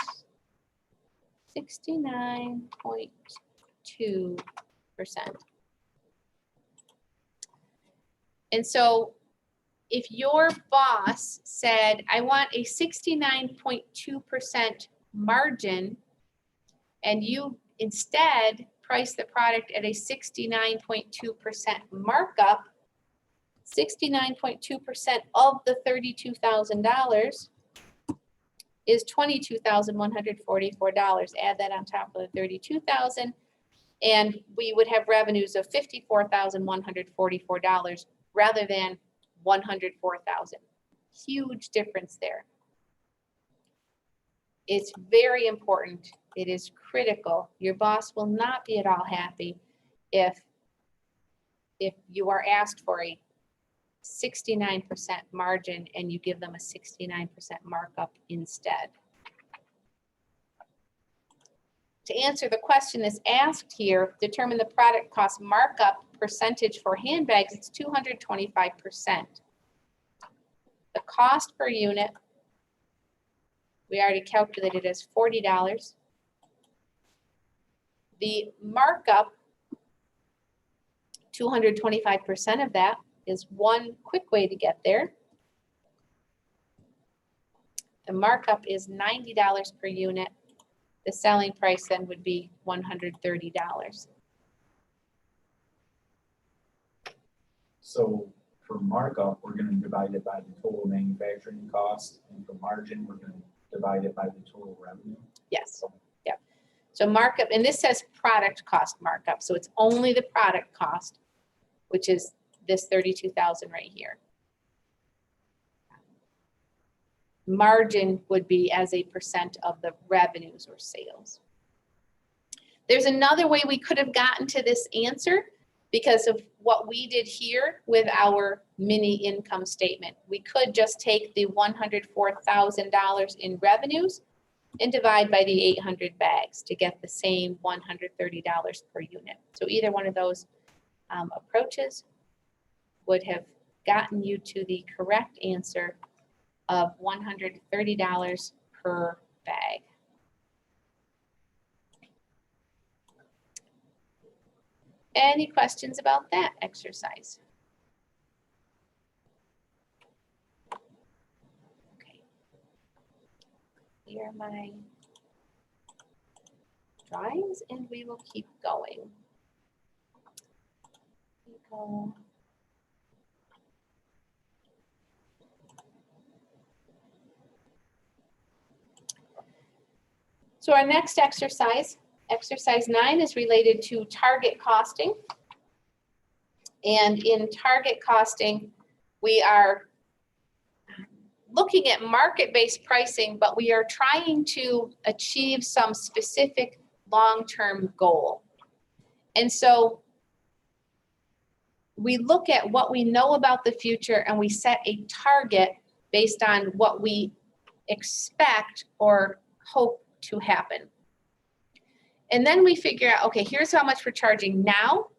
69.2%. And so if your boss said, I want a 69.2% margin, and you instead price the product at a 69.2% markup, 69.2% of the $32,000 is $22,144. Add that on top of the 32,000, and we would have revenues of $54,144 rather than 104,000. Huge difference there. It's very important. It is critical. Your boss will not be at all happy if you are asked for a 69% margin and you give them a 69% markup instead. To answer the question that's asked here, determine the product cost markup percentage for handbags, it's 225%. The cost per unit, we already calculated as $40. The markup, 225% of that is one quick way to get there. The markup is $90 per unit. The selling price then would be $130. So for markup, we're gonna divide it by the total manufacturing cost, and for margin, we're gonna divide it by the total revenue. Yes, yep. So markup, and this says product cost markup, so it's only the product cost, which is this 32,000 right here. Margin would be as a percent of the revenues or sales. There's another way we could have gotten to this answer because of what we did here with our mini income statement. We could just take the $104,000 in revenues and divide by the 800 bags to get the same $130 per unit. So either one of those approaches would have gotten you to the correct answer of $130 per bag. Any questions about that exercise? Okay. Here are my drawings and we will keep going. Here we go. So our next exercise, exercise 9, is related to target costing. And in target costing, we are looking at market-based pricing, but we are trying to achieve some specific long-term goal. And so we look at what we know about the future and we set a target based on what we expect or hope to happen. And then we figure out, okay, here's how much we're charging now.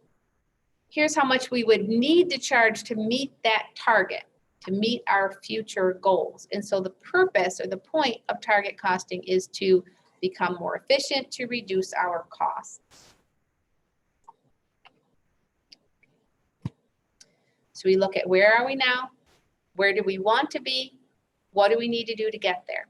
Here's how much we would need to charge to meet that target, to meet our future goals. And so the purpose or the point of target costing is to become more efficient, to reduce our costs. So we look at where are we now? Where do we want to be? What do we need to do to get there?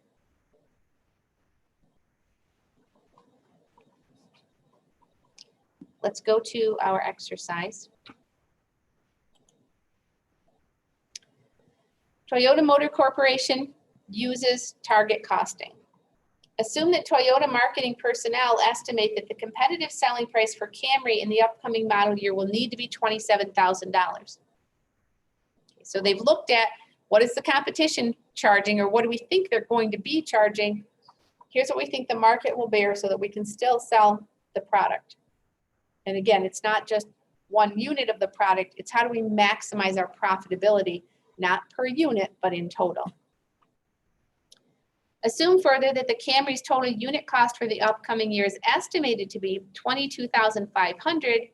Let's go to our exercise. Toyota Motor Corporation uses target costing. Assume that Toyota marketing personnel estimate that the competitive selling price for Camry in the upcoming model year will need to be $27,000. So they've looked at what is the competition charging or what do we think they're going to be charging. Here's what we think the market will bear so that we can still sell the product. And again, it's not just one unit of the product, it's how do we maximize our profitability, not per unit, but in total. Assume further that the Camry's total unit cost for the upcoming year is estimated to be $22,500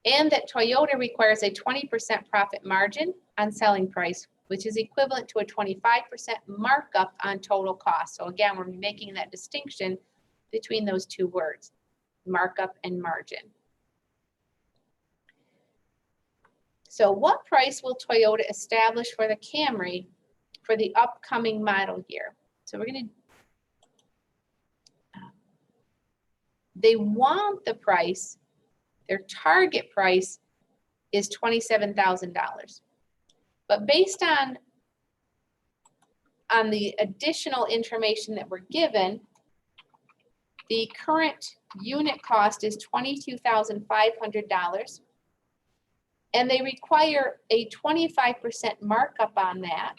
and that Toyota requires a 20% profit margin on selling price, which is equivalent to a 25% markup on total cost. So again, we're making that distinction between those two words, markup and margin. So what price will Toyota establish for the Camry for the upcoming model year? So we're going to, they want the price, their target price is $27,000. But based on the additional information that we're given, the current unit cost is $22,500. And they require a 25% markup on that,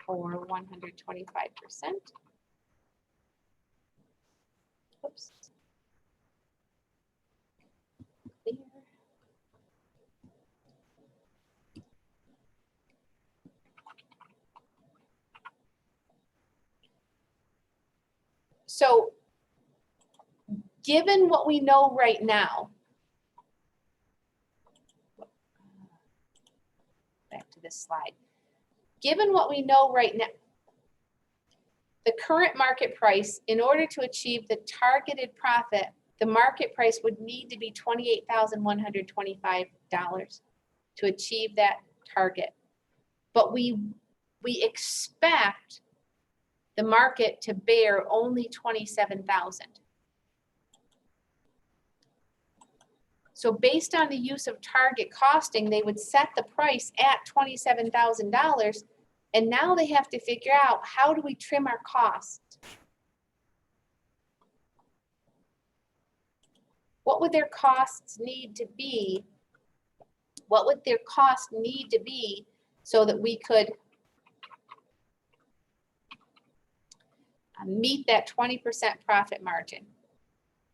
or 125%. Oops. There. So, given what we know right now, back to this slide. Given what we know right now, the current market price, in order to achieve the targeted profit the market price would need to be $28,125 to achieve that target. But we expect the market to bear only 27,000. So based on the use of target costing, they would set the price at $27,000. And now they have to figure out, how do we trim our costs? What would their costs need to be? What would their cost need to be so that we could meet that 20% profit margin?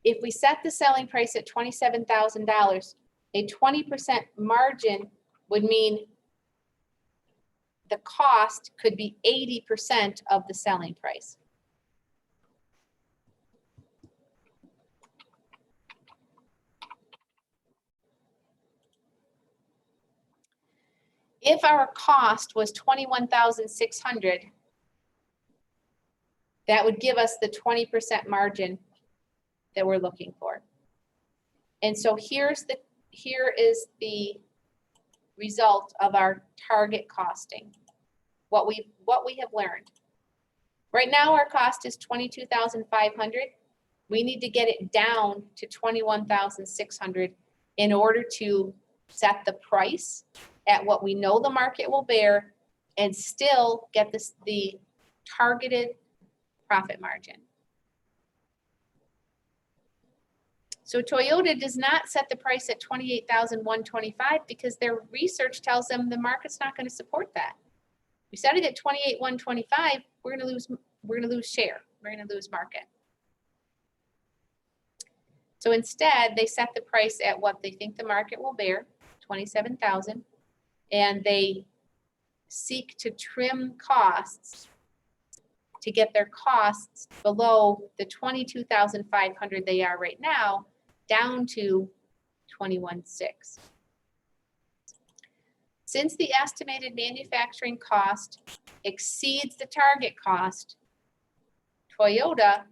If we set the selling price at $27,000, a 20% margin would mean the cost could be 80% of the selling price. If our cost was $21,600, that would give us the 20% margin that we're looking for. And so here is the result of our target costing. What we have learned. Right now our cost is $22,500. We need to get it down to $21,600 in order to set the price at what we know the market will bear and still get the targeted profit margin. So Toyota does not set the price at $28,125 because their research tells them the market's not going to support that. We set it at $28,125, we're going to lose share. We're going to lose market. So instead, they set the price at what they think the market will bear, $27,000, and they seek to trim costs to get their costs below the $22,500 they are right now, down to $21,600. Since the estimated manufacturing cost exceeds the target cost, Toyota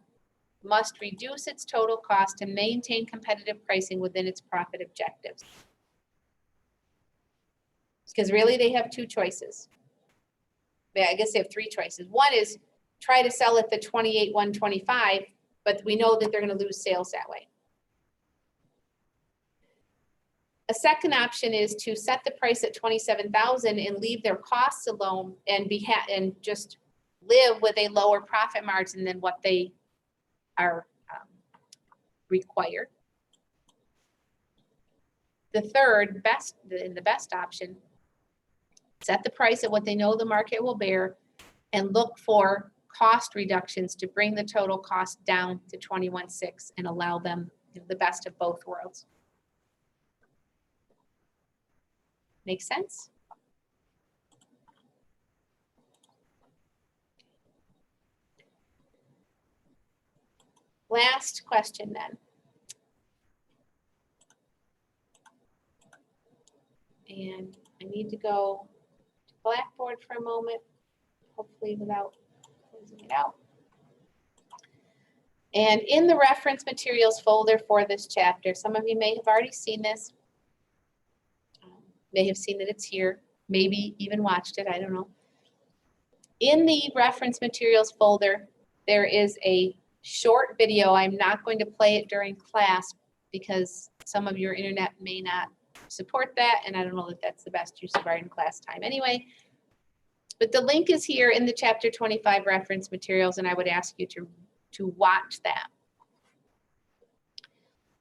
must reduce its total cost to maintain competitive pricing within its profit objectives. Because really they have two choices. I guess they have three choices. One is try to sell at the $28,125, but we know that they're going to lose sales that way. A second option is to set the price at $27,000 and leave their costs alone and just live with a lower profit margin than what they are required. The third the best option, set the price at what they know the market will bear and look for cost reductions to bring the total cost down to $21,600 and allow them the best of both worlds. Make sense? Last question then. And I need to go to Blackboard for a moment, hopefully without closing it out. And in the reference materials folder for this chapter, some of you may have already seen this, may have seen that it's here, maybe even watched it, I don't know. In the reference materials folder, there is a short video. I'm not going to play it during class because some of your internet may not support that, and I don't know that that's the best use of our in-class time anyway. But the link is here in the chapter 25 reference materials, and I would ask you to watch that.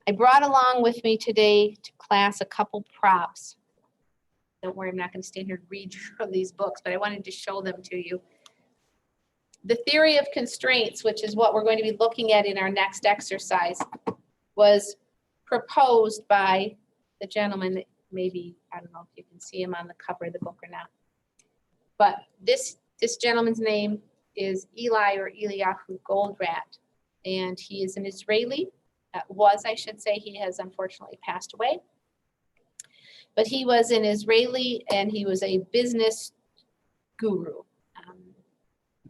I brought along with me today to class a couple props. Don't worry, I'm not going to stand here and read from these books, but I wanted to show them to you. The theory of constraints, which is what we're going to be looking at in our next exercise, was proposed by the gentleman that maybe, I don't know if you can see him on the cover of the book or not. But this gentleman's name is Eli or Eliyahu Goldratt, and he is an Israeli, I should say, he has unfortunately passed away. But he was an Israeli and he was a business guru.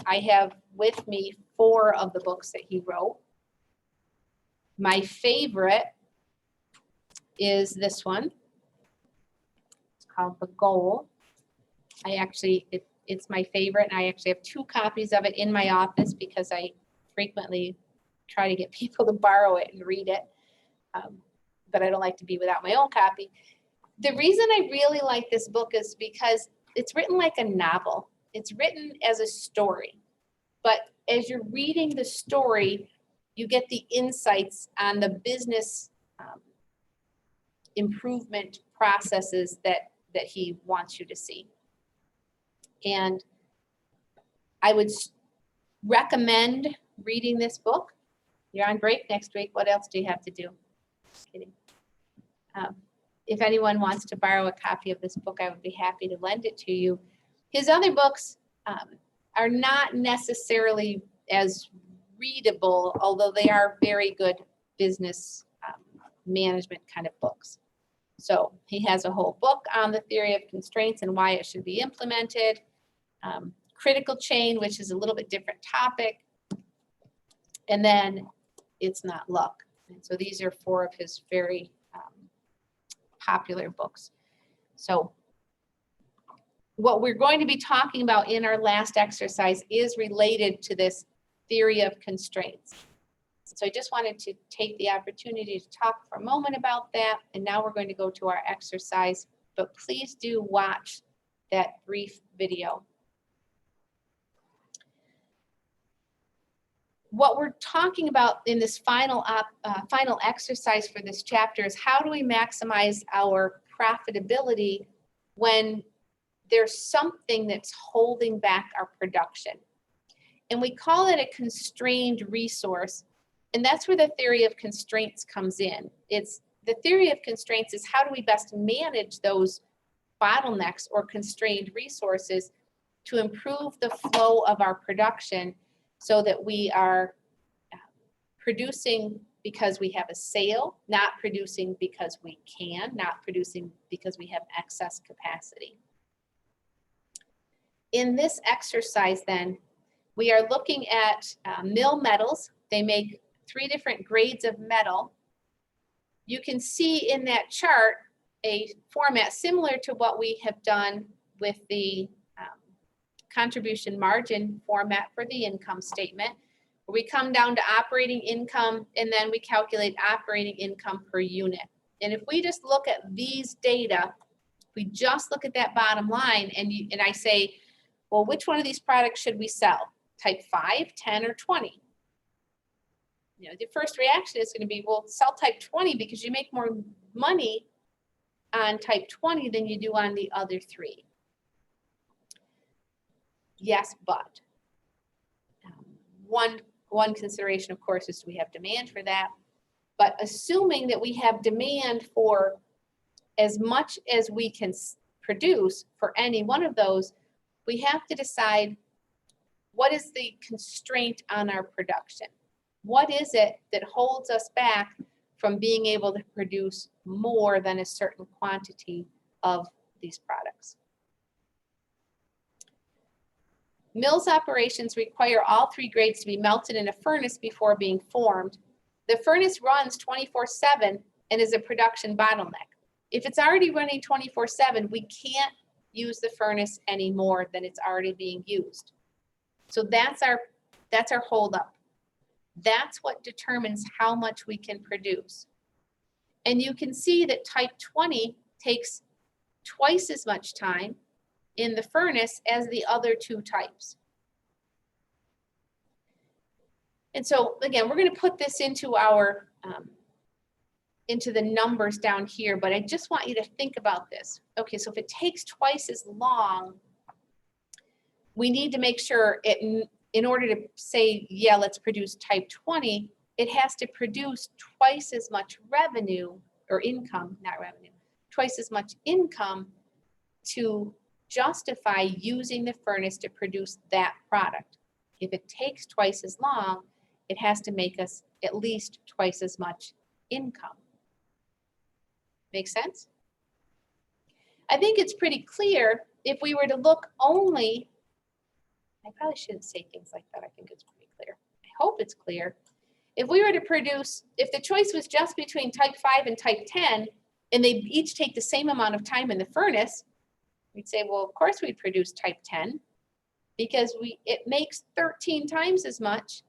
I have with me 4 of the books that he wrote. My favorite is this one. It's called The Goal. It's my favorite, and I actually have 2 copies of it in my office because I frequently try to get people to borrow it and read it. But I don't like to be without my own copy. The reason I really like this book is because it's written like a novel. It's written as a story. But as you're reading the story, you get the insights on the business improvement processes that he wants you to see. And I would recommend reading this book. You're on break next week. What else do you have to do? Just kidding. If anyone wants to borrow a copy of this book, I would be happy to lend it to you. His other books are not necessarily as readable, although they are very good business management kind of books. So he has a whole book on the theory of constraints and why it should be implemented. Critical chain, which is a little bit different topic. And then It's Not Luck. And so these are 4 of his very popular books. So what we're going to be talking about in our last exercise is related to this theory of constraints. So I just wanted to take the opportunity to talk for a moment about that. And now we're going to go to our exercise, but please do watch that brief video. What we're talking about in this final exercise for this chapter is how do we maximize our profitability when there's something that's holding back our production. And we call it a constrained resource. And that's where the theory of constraints comes in. It's the theory of constraints is how do we best manage those bottlenecks or constrained resources to improve the flow of our production so that we are producing because we have a sale, not producing because we can, not producing because we have excess capacity. In this exercise then, we are looking at mill metals. They make 3 different grades of metal. You can see in that chart a format similar to what we have done with the contribution margin format for the income statement. We come down to operating income and then we calculate operating income per unit. And if we just look at these data, we just look at that bottom line and I say, well, which one of these products should we sell? Type 5, 10, or 20? You know, the first reaction is going to be, well, sell type 20 because you make more money on type 20 than you do on the other 3. Yes, but one consideration, of course, is we have demand for that. But assuming that we have demand for as much as we can produce for any one of those, we have to decide what is the constraint on our production? What is it that holds us back from being able to produce more than a certain quantity of these products? Mills operations require all 3 grades to be melted in a furnace before being formed. The furnace runs 24/7 and is a production bottleneck. If it's already running 24/7, we can't use the furnace any more than it's already being used. So that's our holdup. That's what determines how much we can produce. And you can see that type 20 takes twice as much time in the furnace as the other 2 types. And so again, we're going to put this into our into the numbers down here, but I just want you to think about this. Okay, so if it takes twice as long, we need to make sure in order to say, yeah, let's produce type 20, it has to produce twice as much revenue or income, not revenue, twice as much income to justify using the furnace to produce that product. If it takes twice as long, it has to make us at least twice as much income. Make sense? I think it's pretty clear if we were to look only, I probably shouldn't say things like that. I think it's pretty clear. I hope it's clear. if we were to produce, if the choice was just between type 5 and type 10, and they each take the same amount of time in the furnace, we'd say, well, of course we'd produce type 10 because it makes 13 times as much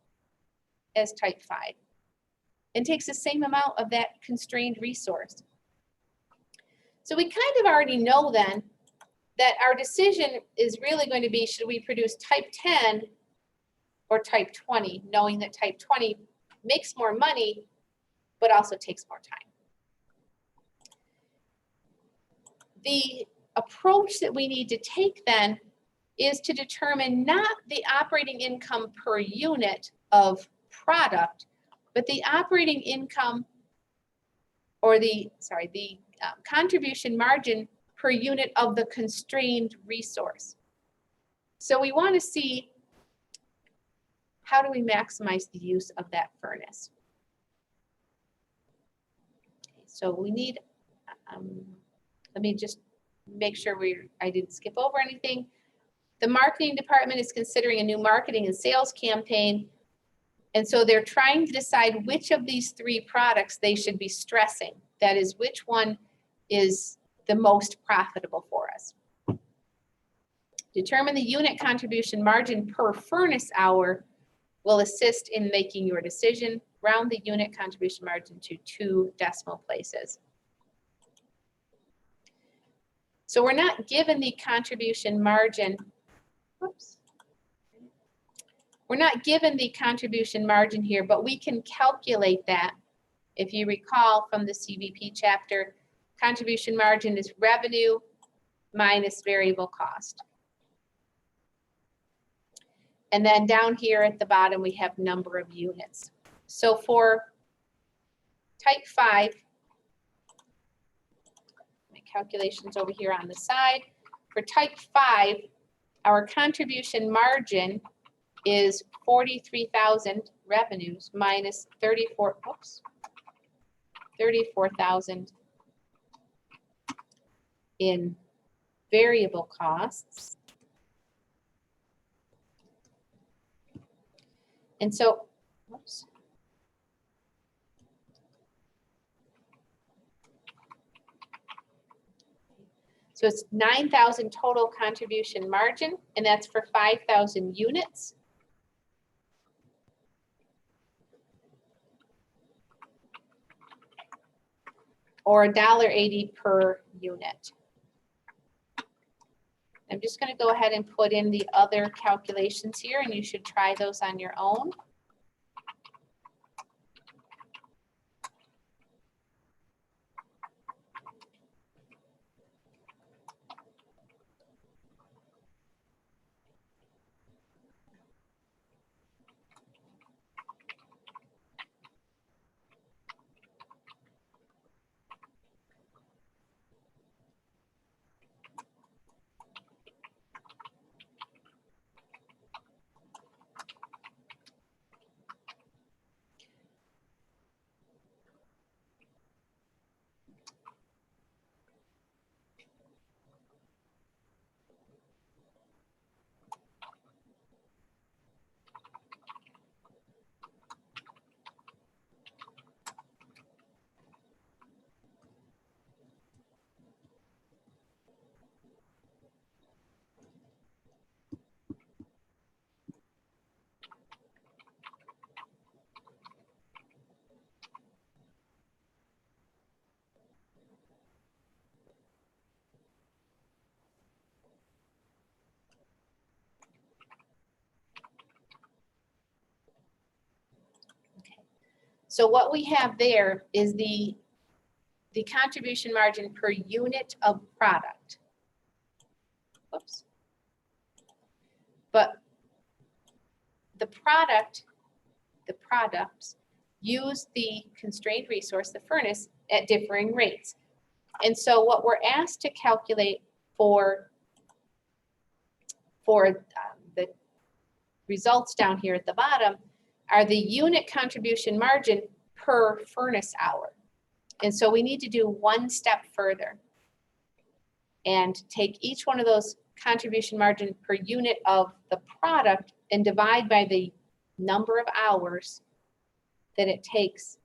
as type 5 and takes the same amount of that constrained resource. So we kind of already know then that our decision is really going to be, should we produce type 10 or type 20, knowing that type 20 makes more money, but also takes more time. The approach that we need to take then is to determine not the operating income per unit of product, but the operating income or the contribution margin per unit of the constrained resource. So we want to see, how do we maximize the use of that furnace? So we need, let me just make sure I didn't skip over anything. The marketing department is considering a new marketing and sales campaign. And so they're trying to decide which of these 3 products they should be stressing. That is, which one is the most profitable for us. Determine the unit contribution margin per furnace hour will assist in making your decision. Round the unit contribution margin to 2 decimal places. So we're not given the contribution margin. Whoops. We're not given the contribution margin here, but we can calculate that. If you recall from the CVP chapter, contribution margin is revenue minus variable cost. And then down here at the bottom, we have number of units. So for type 5, my calculations over here on the side. For type 5, our contribution margin is 43,000 revenues minus 34,000 in variable costs. And so, whoops. So it's 9,000 total contribution margin, and that's for 5,000 units. Or $1.80 per unit. I'm just going to go ahead and put in the other calculations here, and you should try those on your own. So what we have there is the contribution margin per unit of product. Oops. But the products use the constrained resource, the furnace, at differing rates. And so what we're asked to calculate for the results down here at the bottom are the unit contribution margin per furnace hour. And so we need to do one step further and take each one of those contribution margin per unit of the product and divide by the number of hours that it takes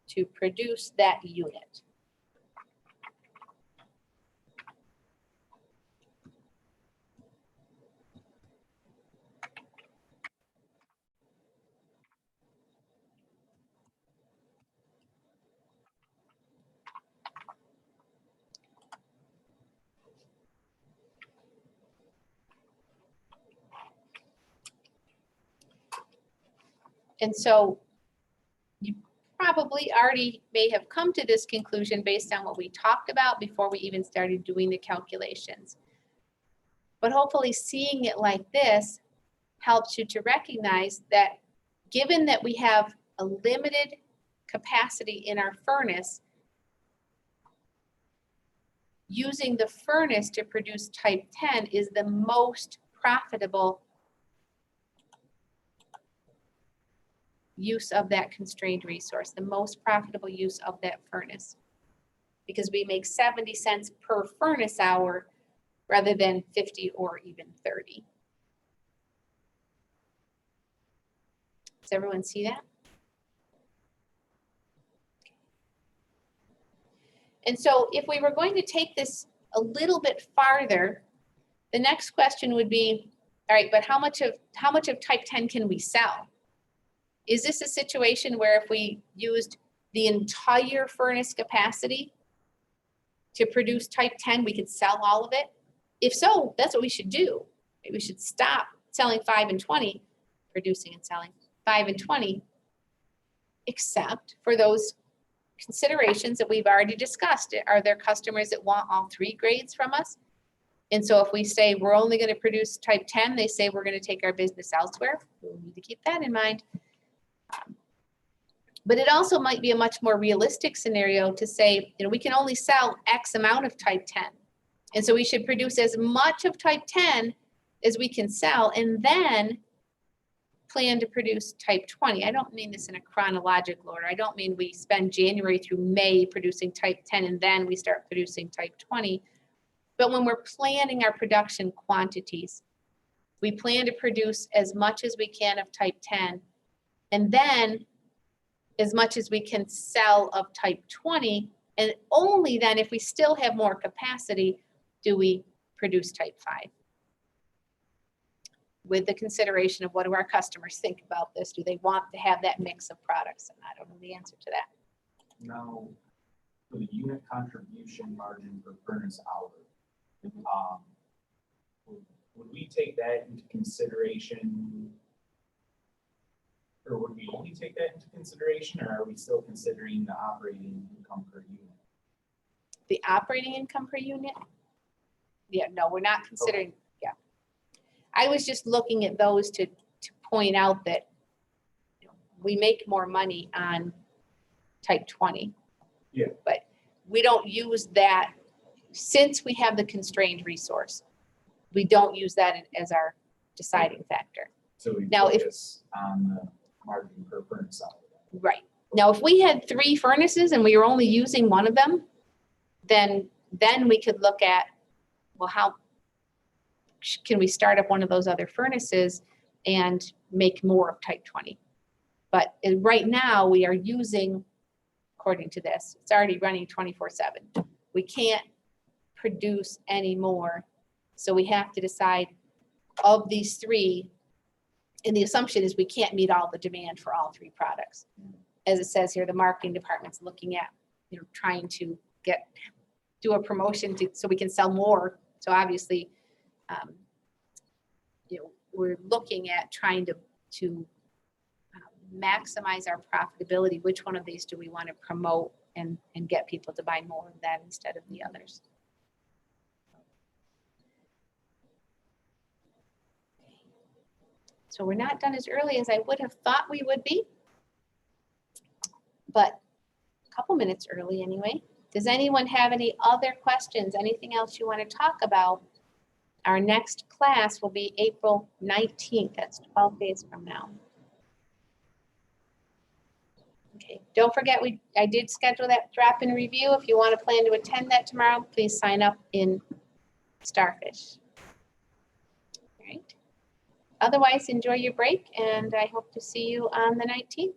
to produce that unit. And so you probably already may have come to this conclusion based on what we talked about before we even started doing the calculations. But hopefully seeing it like this helps you to recognize that given that we have a limited capacity in our furnace, using the furnace to produce type 10 is the most profitable use of that constrained resource, the most profitable use of that furnace. Because we make 70 cents per furnace hour rather than 50 or even 30. Does everyone see that? And so if we were going to take this a little bit farther, the next question would be, all right, but how much of type 10 can we sell? Is this a situation where if we used the entire furnace capacity to produce type 10, we could sell all of it? If so, that's what we should do. We should stop selling 5 and 20, producing and selling 5 and 20, except for those considerations that we've already discussed. Are there customers that want all 3 grades from us? And so if we say we're only going to produce type 10, they say we're going to take our business elsewhere. We'll need to keep that in mind. But it also might be a much more realistic scenario to say, we can only sell X amount of type 10. And so we should produce as much of type 10 as we can sell and then plan to produce type 20. I don't mean this in a chronological order. I don't mean we spend January through May producing type 10 and then we start producing type 20. But when we're planning our production quantities, we plan to produce as much as we can of type 10 and then as much as we can sell of type 20, and only then, if we still have more capacity, do we produce type 5. With the consideration of what do our customers think about this? Do they want to have that mix of products? And I don't know the answer to that. Now, for the unit contribution margin per furnace hour, would we take that into consideration? Or would we only take that into consideration, or are we still considering the operating income per unit? The operating income per unit? Yeah, no, we're not considering, okay. Yeah. I was just looking at those to point out that we make more money on type 20. Yeah. But we don't use that, since we have the constrained resource, we don't use that as our deciding factor. So we now focus on the margin per furnace hour. Right. Now, if we had 3 furnaces and we were only using one of them, then we could look at, well, how can we start up one of those other furnaces and make more of type 20? But right now we are using, according to this, it's already running 24/7. We can't produce any more. So we have to decide of these 3, and the assumption is we can't meet all the demand for all 3 products. As it says here, the marketing department's looking at, trying to do a promotion so we can sell more. So obviously, we're looking at trying to maximize our profitability. Which one of these do we want to promote and get people to buy more of that instead of the others? So we're not done as early as I would have thought we would be, but a couple minutes early anyway. Does anyone have any other questions? Anything else you want to talk about? Our next class will be April 19th. That's 12 days from now. Okay, don't forget, I did schedule that drop-in review. If you want to plan to attend that tomorrow, please sign up in Starfish. All right. Otherwise, enjoy your break, and I hope to see you on the 19th.